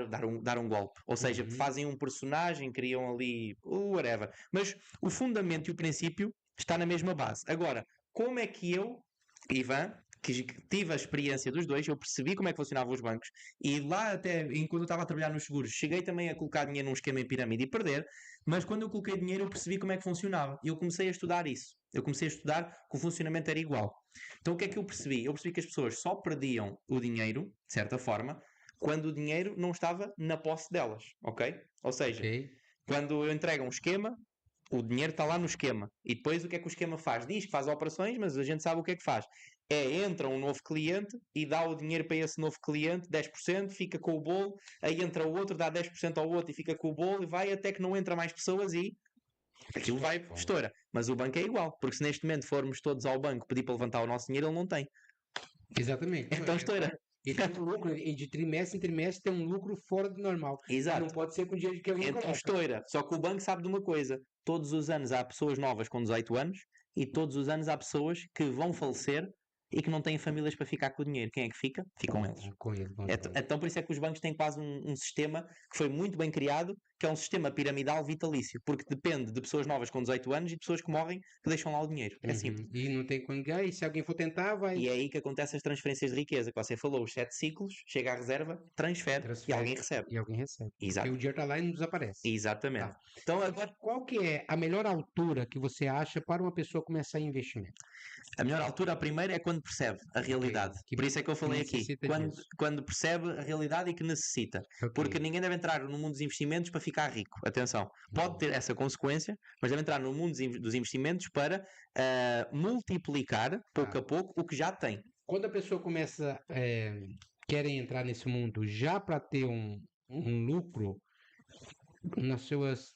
um golpe. Ou seja, fazem um personagem, criam ali whatever. Mas o fundamento e o princípio está na mesma base. Agora, como é que eu, Ivan, que tive a experiência dos dois, eu percebi como é que funcionavam os bancos e lá até, enquanto eu estava a trabalhar nos seguros, cheguei também a colocar dinheiro num esquema em pirâmide e perder, mas quando eu coloquei dinheiro eu percebi como é que funcionava e eu comecei a estudar isso. Eu comecei a estudar que o funcionamento era igual. Então o que é que eu percebi? Eu percebi que as pessoas só perdiam o dinheiro, de certa forma, quando o dinheiro não estava na posse delas, ok? Ou seja, quando eu entrego um esquema, o dinheiro está lá no esquema. E depois o que é que o esquema faz? Diz que faz operações, mas a gente sabe o que é que faz. Entra um novo cliente e dá o dinheiro para esse novo cliente, 10%, fica com o bolo, aí entra o outro, dá 10% ao outro e fica com o bolo e vai até que não entra mais pessoas e aquilo vai, estoura. Mas o banco é igual, porque se neste momento formos todos ao banco pedir para levantar o nosso dinheiro, ele não tem. Exatamente. Então estoura. E tem um lucro, e de trimestre em trimestre tem um lucro fora do normal. Exato. Não pode ser com o dinheiro que alguém então estoura. Só que o banco sabe de uma coisa: todos os anos há pessoas novas com 18 anos e todos os anos há pessoas que vão falecer e que não têm famílias para ficar com o dinheiro. Quem é que fica? Ficam eles. Então por isso é que os bancos têm quase um sistema que foi muito bem criado, que é um sistema piramidal vitalício, porque depende de pessoas novas com 18 anos e de pessoas que morrem que deixam lá o dinheiro. É simples. E não tem como ganhar, e se alguém for tentar, vai... E é aí que acontecem as transferências de riqueza, que você falou, os 7 ciclos, chega à reserva, transfere e alguém recebe. Exato. Porque o dinheiro está lá e não desaparece. Exatamente. Tá. Então agora, qual que é a melhor altura que você acha para uma pessoa começar investimento? A melhor altura, a primeira, é quando percebe a realidade. Por isso é que eu falei aqui. Quando percebe a realidade e que necessita. Porque ninguém deve entrar no mundo dos investimentos para ficar rico. Atenção. Pode ter essa consequência, mas deve entrar no mundo dos investimentos para multiplicar, pouco a pouco, o que já tem. Quando a pessoa começa, querem entrar nesse mundo já para ter um lucro, nas suas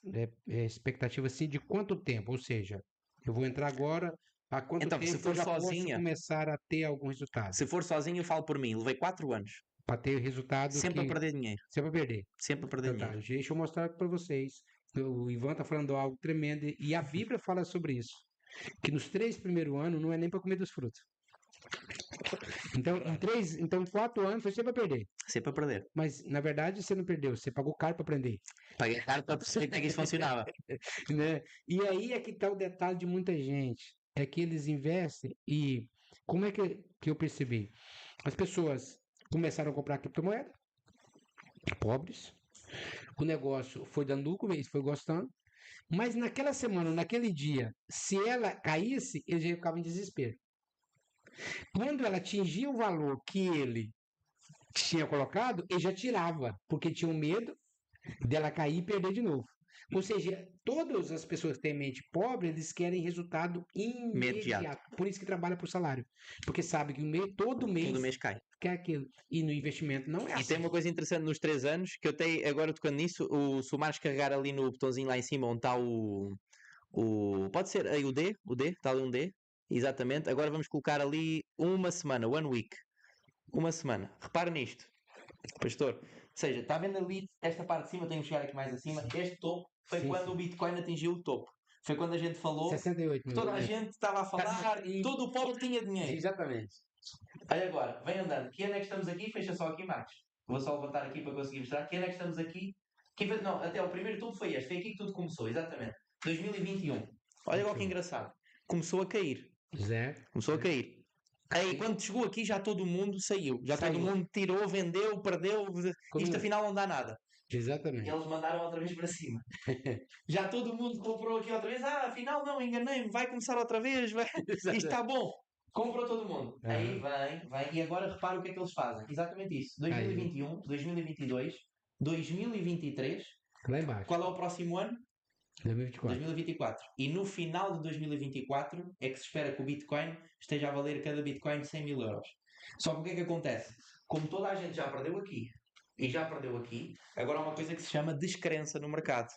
expectativas, assim, de quanto tempo? Ou seja, eu vou entrar agora... Há quanto tempo se for eu já sozinha, posso começar a ter algum resultado? Se for sozinho, eu falo por mim. Levei 4 anos. Para ter resultado sempre a perder dinheiro. Sempre a perder. Sempre a perder dinheiro. Tá. Deixa eu mostrar para vocês. O Ivan está falando algo tremendo. E a Bíblia fala sobre isso. Que nos 3 primeiros anos não é nem para comer dos frutos. Então, 4 anos foi sempre a perder. Sempre a perder. Mas, na verdade, você não perdeu. Você pagou caro para aprender. Paguei caro para perceber como é que isso funcionava. Né? E aí é que está o detalhe de muita gente. É que eles investem e... Como é que eu percebi? As pessoas começaram a comprar criptomoeda, pobres. O negócio foi dando lucro, eles foi gostando. Mas naquela semana, naquele dia, se ela caísse, eles já ficavam em desespero. Quando ela atingia o valor que ele tinha colocado, ele já tirava, porque tinha medo dela cair e perder de novo. Ou seja, todas as pessoas que têm mente pobre, eles querem resultado imediato. Por isso que trabalha por salário. Porque sabe que todo Todo mês mês cai. quer aquilo. E no investimento não é E assim. tem uma coisa interessante nos 3 anos, que eu tenho agora tocando nisso, se o Marcos carregar ali no botãozinho lá em cima onde está pode ser aí o D, está ali um D, exatamente. Agora vamos colocar ali uma semana, 1 week. Uma semana. Repare nisto, pastor. Ou seja, está vendo ali esta parte de cima, tenho que chegar aqui mais acima. Este topo foi Sim, quando sim. o Bitcoin atingiu o topo. Foi quando a gente falou, 68 mil. toda a gente estava a falar, E- todo o pobre tinha dinheiro. Exatamente. Olha agora, vem andando. Que ano é que estamos aqui? Fecha só aqui, Marcos. Vou só levantar aqui para conseguir mostrar. Que ano é que estamos aqui? Não, até o primeiro tudo foi este. Foi aqui que tudo começou, exatamente. 2021. Olha agora que engraçado. Começou a cair. Zé. Começou a cair. Aí, quando chegou aqui, já todo mundo saiu. Já todo Saiu. mundo tirou, vendeu, perdeu. Isto afinal não dá nada. E Exatamente. eles mandaram outra vez para cima. Já todo mundo comprou aqui outra vez. Ah, afinal não, enganei-me. Vai começar outra vez. Isto está bom. Comprou todo mundo. Aí vem. E agora repara o que é que eles fazem. Exatamente isso. 2021, 2022, 2023. Lá embaixo. Qual é o próximo ano? 2024. 2024. E no final de 2024 é que se espera que o Bitcoin esteja a valer cada Bitcoin 100 mil euros. Só que o que é que acontece? Como toda a gente já perdeu aqui e já perdeu aqui, agora há uma coisa que se chama descrença no mercado.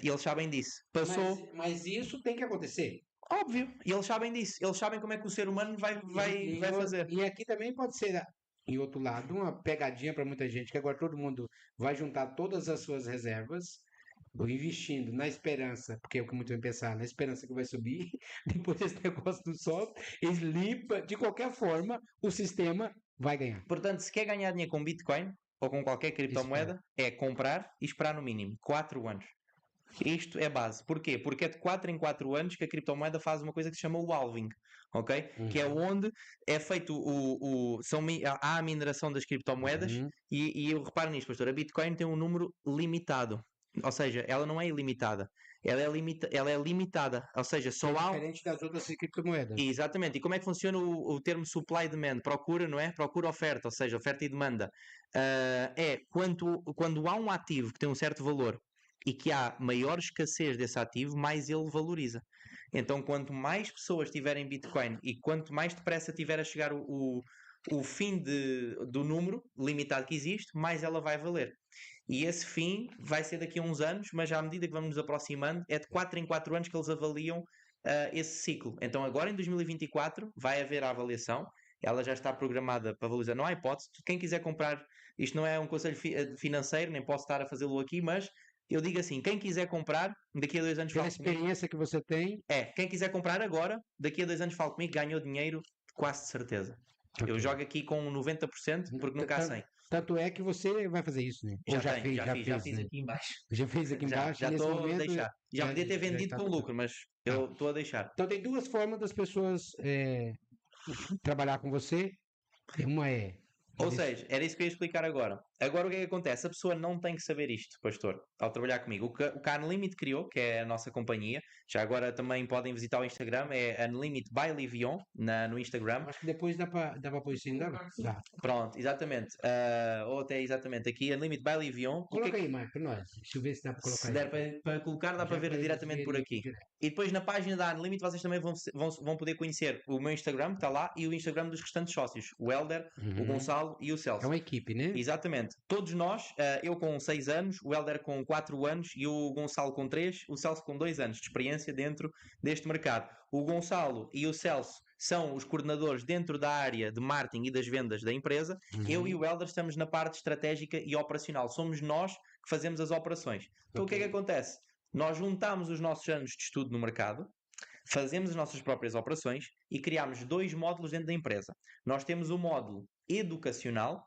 E eles sabem disso. Passou. Mas isso tem que acontecer. Óbvio. E eles sabem disso. Eles sabem como é que o ser humano vai fazer. E aqui também pode ser, em outro lado, uma pegadinha para muita gente, que agora todo mundo vai juntar todas as suas reservas, investindo na esperança, porque é o que muito vem pensar, na esperança que vai subir, depois desse negócio do sol, eles limpam, de qualquer forma, o sistema vai ganhar. Portanto, se quer ganhar dinheiro com Bitcoin ou com qualquer criptomoeda, é comprar e esperar no mínimo 4 anos. Isto é base. Porquê? Porque é de 4 em 4 anos que a criptomoeda faz uma coisa que se chama o halving, ok? Que é onde é feito há a mineração das criptomoedas e eu reparo nisto, pastor, a Bitcoin tem um número limitado. Ou seja, ela não é ilimitada. Ela é limitada. Ou seja, só há... diferente das outras criptomoedas. Exatamente. E como é que funciona o termo supply e demand? Procura, não é? Procura oferta, ou seja, oferta e demanda. Quando há um ativo que tem um certo valor e que há maior escassez desse ativo, mais ele valoriza. Então, quanto mais pessoas tiverem Bitcoin e quanto mais depressa tiver a chegar o fim do número limitado que existe, mais ela vai valer. E esse fim vai ser daqui a uns anos, mas à medida que vamos nos aproximando, é de 4 em 4 anos que eles avaliam esse ciclo. Então, agora em 2024 vai haver a avaliação. Ela já está programada para valorizar. Não há hipótese. Quem quiser comprar, isto não é um conselho financeiro, nem posso estar a fazê-lo aqui, mas eu digo assim, quem quiser comprar, daqui a 2 anos Pela fala comigo. experiência que você tem. Quem quiser comprar agora, daqui a 2 anos fala comigo, ganhou dinheiro, quase de certeza. Okay. Eu jogo aqui com 90% porque nunca há 100%. Tanto é que você vai fazer isso, né? Já fiz aqui embaixo. Já fez aqui embaixo? Já estou a deixar. Já podia ter vendido com lucro, mas eu estou a deixar. Então tem duas formas das pessoas trabalhar com você. Uma é... Ou seja, era isso que eu ia explicar agora. Agora o que é que acontece? A pessoa não tem que saber isto, pastor, ao trabalhar comigo. O que a Unlimit criou, que é a nossa companhia, já agora também podem visitar o Instagram, é Unlimit by Livion, no Instagram. Acho que depois dá para pôr isso ainda. Dá. Pronto, exatamente. Ou até exatamente aqui, Unlimit by Livion. Coloca aí, Marco, para nós. Deixa eu ver se dá para colocar. Se der para colocar, dá para ver diretamente por aqui. E depois na página da Unlimit vocês também vão poder conhecer o meu Instagram, que está lá, e o Instagram dos restantes sócios. O Helder, o Gonçalo e o Celso. É uma equipe, né? Exatamente. Todos nós, eu com 6 anos, o Helder com 4 anos e o Gonçalo com 3, o Celso com 2 anos de experiência dentro deste mercado. O Gonçalo e o Celso são os coordenadores dentro da área de marketing e das vendas da empresa. Eu e o Helder estamos na parte estratégica e operacional. Somos nós que fazemos as operações. Então o que é que acontece? Nós juntamos os nossos anos de estudo no mercado, fazemos as nossas próprias operações e criamos 2 módulos dentro da empresa. Nós temos o módulo educacional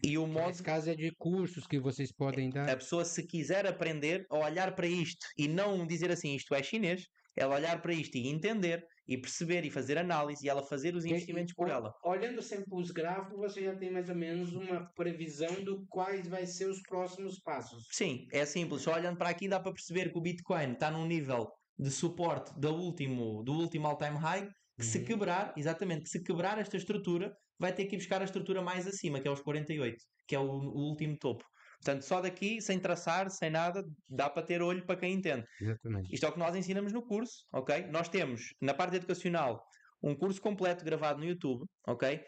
e o módulo... Nesse caso é de cursos que vocês podem dar. A pessoa, se quiser aprender a olhar para isto e não dizer assim, isto é chinês, ela olhar para isto e entender e perceber e fazer análise e ela fazer os investimentos por ela. Olhando sempre os gráficos, você já tem mais ou menos uma previsão do quais vai ser os próximos passos. Sim, é simples. Só olhando para aqui dá para perceber que o Bitcoin está num nível de suporte do último all-time high, que se quebrar, exatamente, que se quebrar esta estrutura, vai ter que ir buscar a estrutura mais acima, que é os 48, que é o último topo. Portanto, só daqui, sem traçar, sem nada, dá para ter olho para quem entende. Exatamente. Isto é o que nós ensinamos no curso, ok? Nós temos, na parte educacional, um curso completo gravado no YouTube, ok?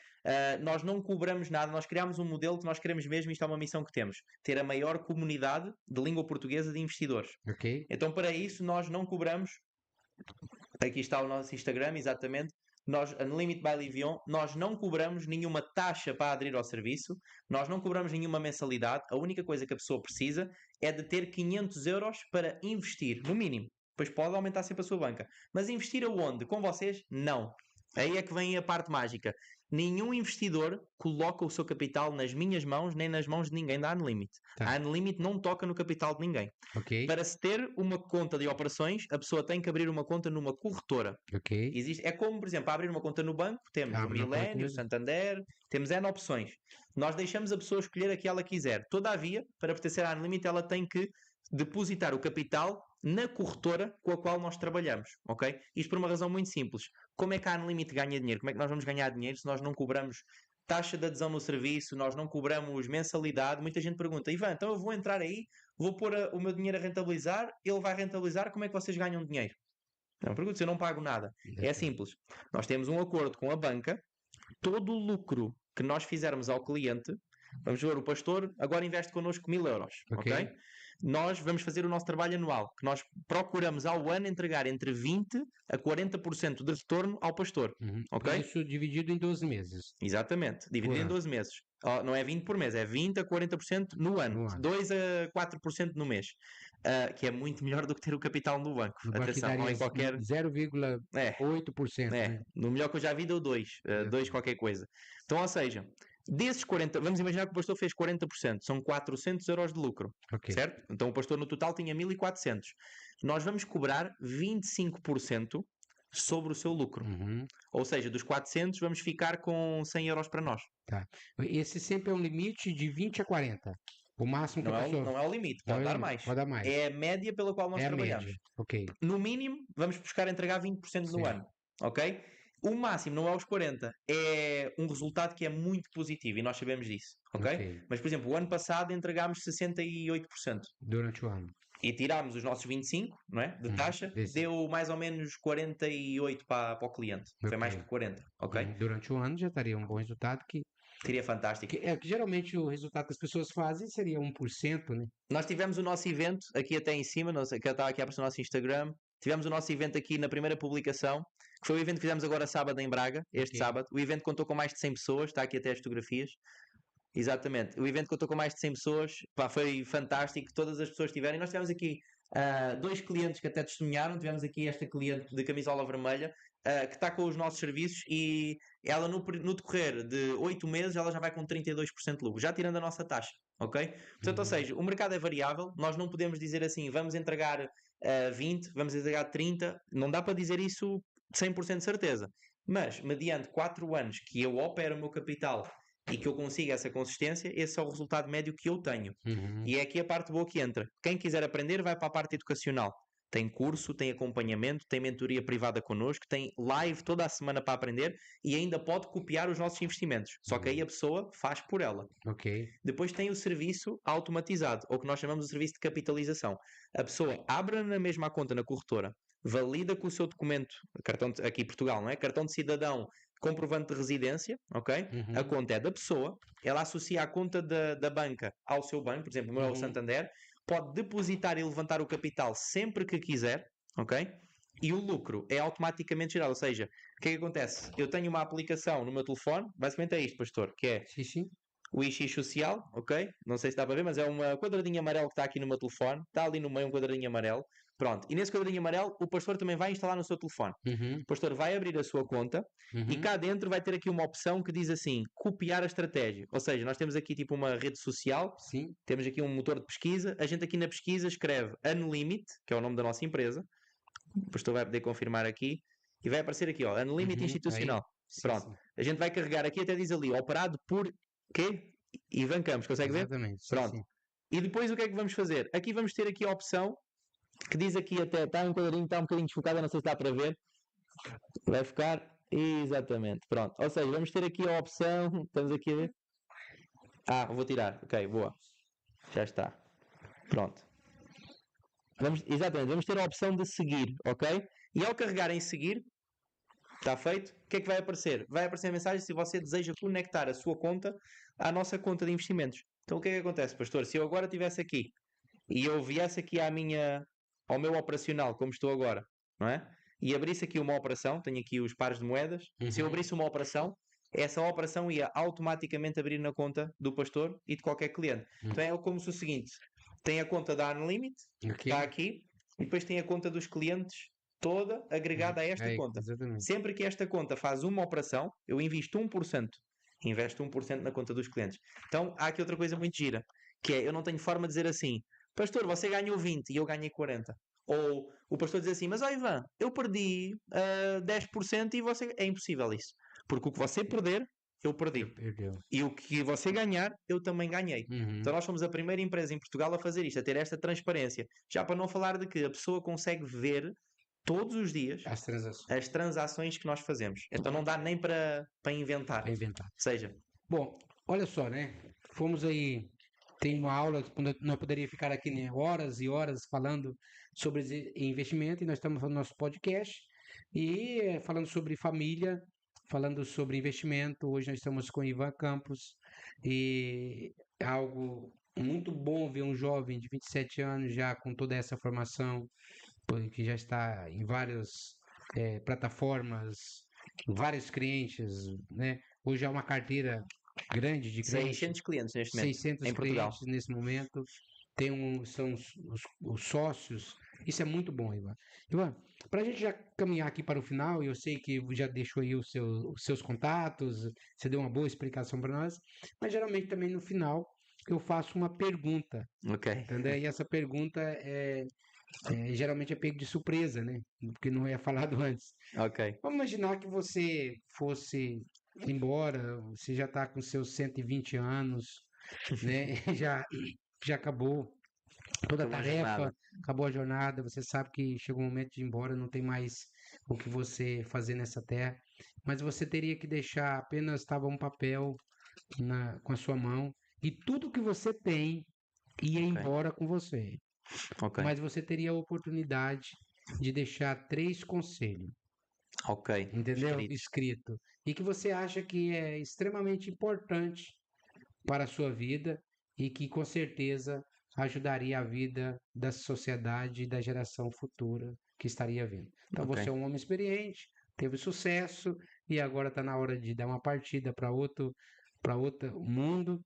Nós não cobramos nada, nós criamos um modelo que nós queremos mesmo, isto é uma missão que temos, ter a maior comunidade de língua portuguesa de investidores. Ok? Então, para isso, nós não cobramos. Aqui está o nosso Instagram, exatamente. Nós, Unlimited by Livion, nós não cobramos nenhuma taxa para aderir ao serviço, nós não cobramos nenhuma mensalidade. A única coisa que a pessoa precisa é de ter 500 euros para investir, no mínimo. Depois pode aumentar sempre a sua banca. Mas investir aonde? Com vocês? Não. Aí é que vem a parte mágica. Nenhum investidor coloca o seu capital nas minhas mãos, nem nas mãos de ninguém da Unlimited. Tá. A Unlimited não toca no capital de ninguém. Ok? Para se ter uma conta de operações, a pessoa tem que abrir uma conta numa corretora. Ok? É como, por exemplo, abrir uma conta no banco, temos Abre o na Millennium, corretora. o Santander, temos N opções. Nós deixamos a pessoa escolher a que ela quiser. Todavia, para pertencer à Unlimited, ela tem que depositar o capital na corretora com a qual nós trabalhamos, ok? Isto por uma razão muito simples. Como é que a Unlimited ganha dinheiro? Como é que nós vamos ganhar dinheiro se nós não cobramos taxa de adesão no serviço, nós não cobramos mensalidade? Muita gente pergunta, Ivan, então eu vou entrar aí, vou pôr o meu dinheiro a rentabilizar, ele vai rentabilizar, como é que vocês ganham dinheiro? Não pergunto, eu não pago nada. É simples. Nós temos um acordo com a banca, todo o lucro que nós fizermos ao cliente, vamos ver, o pastor agora investe connosco 1000 euros, ok? Nós vamos fazer o nosso trabalho anual, que nós procuramos ao ano entregar entre 20% a 40% de retorno ao pastor, ok? Isso dividido em 12 meses. Exatamente, dividido em 12 meses. Não é 20 por mês, é 20% a 40% no ano, 2% a 4% no mês. Que é muito melhor do que ter o capital no banco. No banco Atenção, não é qualquer... 0,8%. Né? No melhor que eu já vi deu 2, 2 qualquer coisa. Então, ou seja, desses 40%, vamos imaginar que o pastor fez 40%, são 400 euros de lucro, certo? Então o pastor no total tinha 1400. Nós vamos cobrar 25% sobre o seu lucro. Ou seja, dos 400 vamos ficar com 100 euros para nós. Tá. Esse sempre é um limite de 20 a 40. O máximo que a pessoa... Não é o limite, pode dar mais. Pode dar mais. É a média pela qual nós trabalhamos. Média. Ok. No mínimo, vamos buscar entregar 20% no ano. Ok? O máximo não é os 40%. É um resultado que é muito positivo e nós sabemos disso. Ok? Mas, por exemplo, o ano passado entregámos 68%. Durante o ano. E tirámos os nossos 25%, não é? De taxa, deu mais ou menos 48% para o cliente. Foi mais que 40%. Ok? Durante o ano já estaria um bom resultado que... Seria fantástico. Que geralmente o resultado que as pessoas fazem seria 1%, né? Nós tivemos o nosso evento aqui até em cima, não sei, que eu estava aqui a aparecer no nosso Instagram. Tivemos o nosso evento aqui na primeira publicação, que foi o evento que fizemos agora sábado em Braga, este sábado. O evento contou com mais de 100 pessoas, está aqui até as fotografias. Exatamente. O evento contou com mais de 100 pessoas, pá, foi fantástico, todas as pessoas tiveram. E nós tivemos aqui 2 clientes que até testemunharam. Tivemos aqui esta cliente de camisola vermelha, que está com os nossos serviços, e ela no decorrer de 8 meses ela já vai com 32% de lucro, já tirando a nossa taxa, ok? Portanto, ou seja, o mercado é variável, nós não podemos dizer assim, vamos entregar 20, vamos entregar 30, não dá para dizer isso 100% de certeza, mas mediante 4 anos que eu opero o meu capital e que eu consiga essa consistência, esse é o resultado médio que eu tenho. E é aqui a parte boa que entra. Quem quiser aprender vai para a parte educacional. Tem curso, tem acompanhamento, tem mentoria privada connosco, tem live toda a semana para aprender e ainda pode copiar os nossos investimentos. Só que aí a pessoa faz por ela. Depois tem o serviço automatizado, ou que nós chamamos de serviço de capitalização. A pessoa abre na mesma conta na corretora, valida com o seu documento, cartão aqui em Portugal, não é? Cartão de cidadão, comprovante de residência, ok? A conta é da pessoa, ela associa a conta da banca ao seu banco, por exemplo, o meu é o Santander, pode depositar e levantar o capital sempre que quiser, ok? E o lucro é automaticamente gerado, ou seja, o que é que acontece? Eu tenho uma aplicação no meu telefone, basicamente é isto, pastor, que é o IX Social, ok? Não sei se dá para ver, mas é uma quadradinho amarelo que está aqui no meu telefone, está ali no meio um quadradinho amarelo, pronto, e nesse quadradinho amarelo o pastor também vai instalar no seu telefone. O pastor vai abrir a sua conta e cá dentro vai ter aqui uma opção que diz assim, copiar a estratégia, ou seja, nós temos aqui tipo uma rede social, temos aqui um motor de pesquisa, a gente aqui na pesquisa escreve Unlimit, que é o nome da nossa empresa, o pastor vai poder confirmar aqui e vai aparecer aqui, ó, Unlimit Institucional. Pronto, a gente vai carregar aqui, até diz ali, operado por quê? Ivan Campos, consegue ver? Pronto. E depois o que é que vamos fazer? Aqui vamos ter aqui a opção que diz aqui até, está um quadradinho, está um bocadinho desfocado, não sei se dá para ver. Vai ficar, exatamente, pronto. Ou seja, vamos ter aqui a opção, estamos aqui a ver. Vou tirar, ok, boa. Já está. Pronto. Exatamente, vamos ter a opção de seguir, ok? E ao carregar em seguir, está feito, o que é que vai aparecer? Vai aparecer a mensagem se você deseja conectar a sua conta à nossa conta de investimentos. Então o que é que acontece, pastor? Se eu agora estivesse aqui e eu viesse aqui ao meu operacional, como estou agora, não é? E abrisse aqui uma operação, tenho aqui os pares de moedas, se eu abrisse uma operação, essa operação ia automaticamente abrir na conta do pastor e de qualquer cliente. Então é como se o seguinte, tem a conta da Unlimit, que está aqui, e depois tem a conta dos clientes toda agregada a esta conta. Exatamente. Sempre que esta conta faz uma operação, eu invisto 1%. Investo 1% na conta dos clientes. Então há aqui outra coisa muito gira, que é, eu não tenho forma de dizer assim, pastor, você ganhou 20 e eu ganhei 40. Ou o pastor diz assim, mas ó Ivan, eu perdi 10% e você... É impossível isso. Porque o que você perder, eu perdi. Perdeu. E o que você ganhar, eu também ganhei. Então nós somos a primeira empresa em Portugal a fazer isto, a ter esta transparência. Já para não falar de que a pessoa consegue ver todos os dias as transações que nós fazemos. Então não dá nem para inventar. Para inventar. Seja. Bom, olha só, né? Fomos aí, tem uma aula, nós poderia ficar aqui, né, horas e horas falando sobre investimento, e nós estamos no nosso podcast e falando sobre família, falando sobre investimento. Hoje nós estamos com o Ivan Campos e é algo muito bom ver um jovem de 27 anos já com toda essa formação, que já está em várias plataformas, vários clientes, né? Hoje há uma carteira grande de clientes, 600 clientes neste momento, 600 em Portugal. clientes nesse momento. São os sócios. Isso é muito bom, Ivan. Ivan, para a gente já caminhar aqui para o final, eu sei que já deixou aí os seus contatos, você deu uma boa explicação para nós, mas geralmente também no final eu faço uma pergunta, Ok. entendeu? E essa pergunta geralmente é pego de surpresa, né? Porque não é falado antes. Ok. Vamos imaginar que você fosse embora, você já está com seus 120 anos, né? Já acabou toda a Acabou a tarefa, jornada. acabou a jornada, você sabe que chegou o momento de ir embora, não tem mais o que você fazer nessa terra, mas você teria que deixar apenas estava um papel com a sua mão e tudo que você tem ia Ok. embora com você. Ok. Mas você teria a oportunidade de deixar 3 conselhos, Ok. entendeu? Escrito. Escrito. E que você acha que é extremamente importante para a sua vida e que com certeza ajudaria a vida da sociedade e da geração futura que estaria vindo. Então Ok. você é um homem experiente, teve sucesso e agora está na hora de dar uma partida para outro mundo.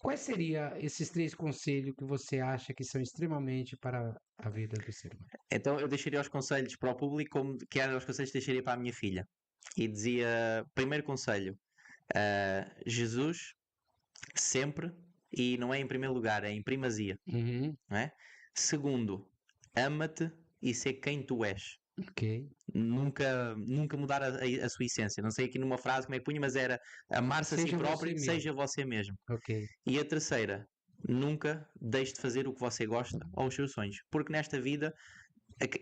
Quais seriam esses 3 conselhos que você acha que são extremamente para a vida do ser humano? Então eu deixaria os conselhos para o público como que eram os conselhos que deixaria para a minha filha. E dizia, primeiro conselho, Jesus sempre, e não é em primeiro lugar, é em primazia, Uhum, não é? Segundo, ama-te e ser quem tu és. ok. Nunca mudar a sua essência. Não sei aqui numa frase como é que punha, mas era amar-se a si Seja você próprio, mesmo. seja você mesmo. Ok. E a terceira, nunca deixe de fazer o que você gosta ou os seus sonhos. Porque nesta vida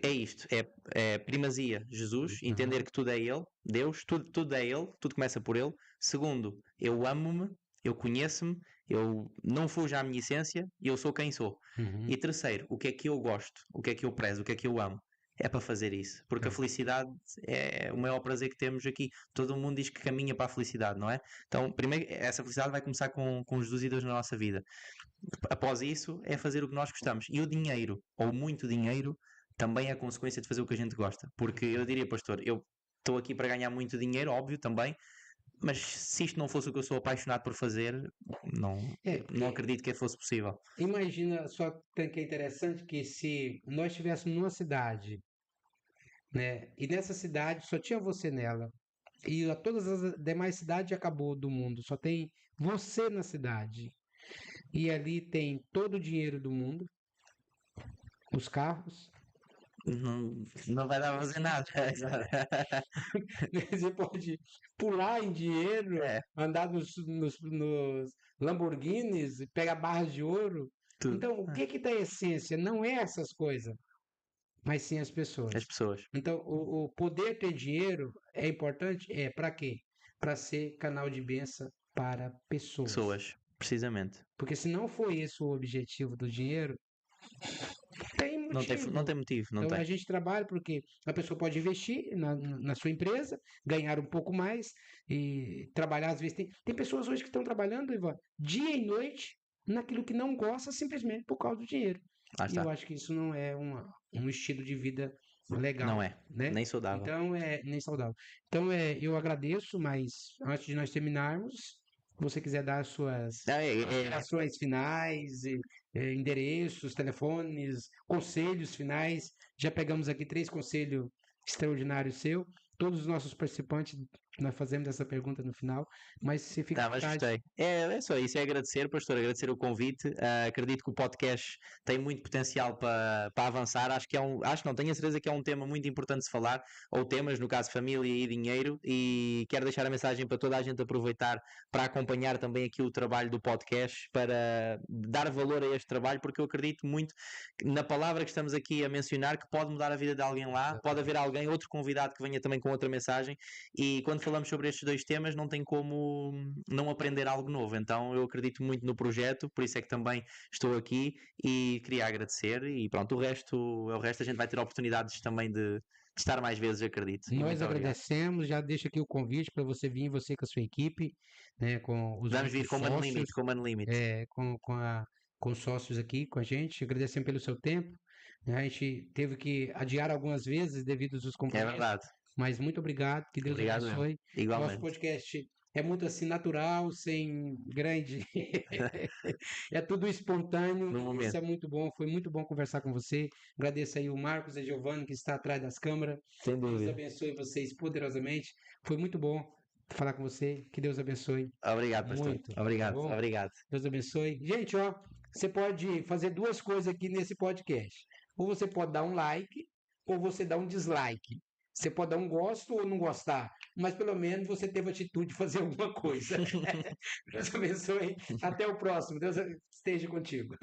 é isto, é primazia, Jesus, entender que tudo é Ele, Deus, tudo é Ele, tudo começa por Ele. Segundo, eu amo-me, eu conheço-me, eu não fujo à minha essência e eu sou quem sou. Uhum. E terceiro, o que é que eu gosto, o que é que eu prezo, o que é que eu amo. É para fazer isso, porque a felicidade é o maior prazer que temos aqui. Todo mundo diz que caminha para a felicidade, não é? Então, primeiro, essa felicidade vai começar com Jesus e Deus na nossa vida. Após isso, é fazer o que nós gostamos. E o dinheiro, ou muito dinheiro, também é consequência de fazer o que a gente gosta. Porque eu diria, pastor, eu estou aqui para ganhar muito dinheiro, óbvio, também, mas se isto não fosse o que eu sou apaixonado por fazer, não acredito que fosse possível. Imagina só que é interessante que se nós estivéssemos numa cidade, né, e nessa cidade só tinha você nela, e todas as demais cidades acabou do mundo, só tem você na cidade, e ali tem todo o dinheiro do mundo, os carros, Não vai dar para fazer nada. você pode pular em dinheiro, É, andar nos Lamborghinis, pegar barras de ouro. tudo. Então, o que dá essência? Não é essas coisas, mas sim as pessoas. As pessoas. Então, o poder ter dinheiro é importante? É. Para quê? Para ser canal de bênção para pessoas. Pessoas. Precisamente. Porque se não foi esse o objetivo do dinheiro, tem Não motivo. tem motivo, não Então tem. a gente trabalha porque a pessoa pode investir na sua empresa, ganhar um pouco mais e trabalhar. Às vezes tem pessoas hoje que estão trabalhando, Ivan, dia e noite naquilo que não gosta simplesmente por causa do dinheiro. Lá E eu está. acho que isso não é um estilo de vida legal, Não é. né? Nem saudável. Então é nem saudável. Então eu agradeço, mas antes de nós terminarmos, se você quiser dar as suas Não, ações finais, endereços, telefones, conselhos finais. Já pegamos aqui 3 conselhos extraordinários seu. Todos os nossos participantes, nós fazemos essa pergunta no final, mas você fica à Tá, mas vontade. gostei. É só isso, é agradecer, pastor, agradecer o convite. Acredito que o podcast tem muito potencial para avançar. Acho que acho não, tenho a certeza que é um tema muito importante de se falar, ou temas, no caso família e dinheiro, e quero deixar a mensagem para toda a gente aproveitar para acompanhar também aqui o trabalho do podcast, para dar valor a este trabalho, porque eu acredito muito na palavra que estamos aqui a mencionar, que pode mudar a vida de alguém lá, pode haver alguém, outro convidado que venha também com outra mensagem, e quando falamos sobre estes dois temas não tem como não aprender algo novo. Então eu acredito muito no projeto, por isso é que também estou aqui e queria agradecer. E pronto, o resto a gente vai ter oportunidades também de estar mais vezes, acredito. E Nós muito obrigado. agradecemos, já deixo aqui o convite para você vir, você com a sua equipe, né, com os Vamos vir nossos com Money Limit, sócios, com Money Limit. com os sócios aqui com a gente, agradecendo pelo seu tempo. Né, a gente teve que adiar algumas vezes devido aos É compromissos, verdade. mas muito obrigado, que Deus Obrigado mesmo. abençoe. Nosso Igualmente. podcast é muito assim natural, sem grande. É tudo espontâneo. No Isso momento. é muito bom. Foi muito bom conversar com você. Agradeço aí o Marcos e a Giovanni que está atrás das câmeras. Sem Deus dúvida. abençoe vocês poderosamente. Foi muito bom falar com você. Que Deus abençoe Obrigado, pastor. muito. Tá Obrigado, bom? obrigado. Deus abençoe. Gente, ó, você pode fazer 2 coisas aqui nesse podcast. Ou você pode dar um like, ou você dá um dislike. Você pode dar um gosto ou não gostar, mas pelo menos você teve a atitude de fazer alguma coisa. Deus abençoe. Até o próximo. Deus esteja contigo.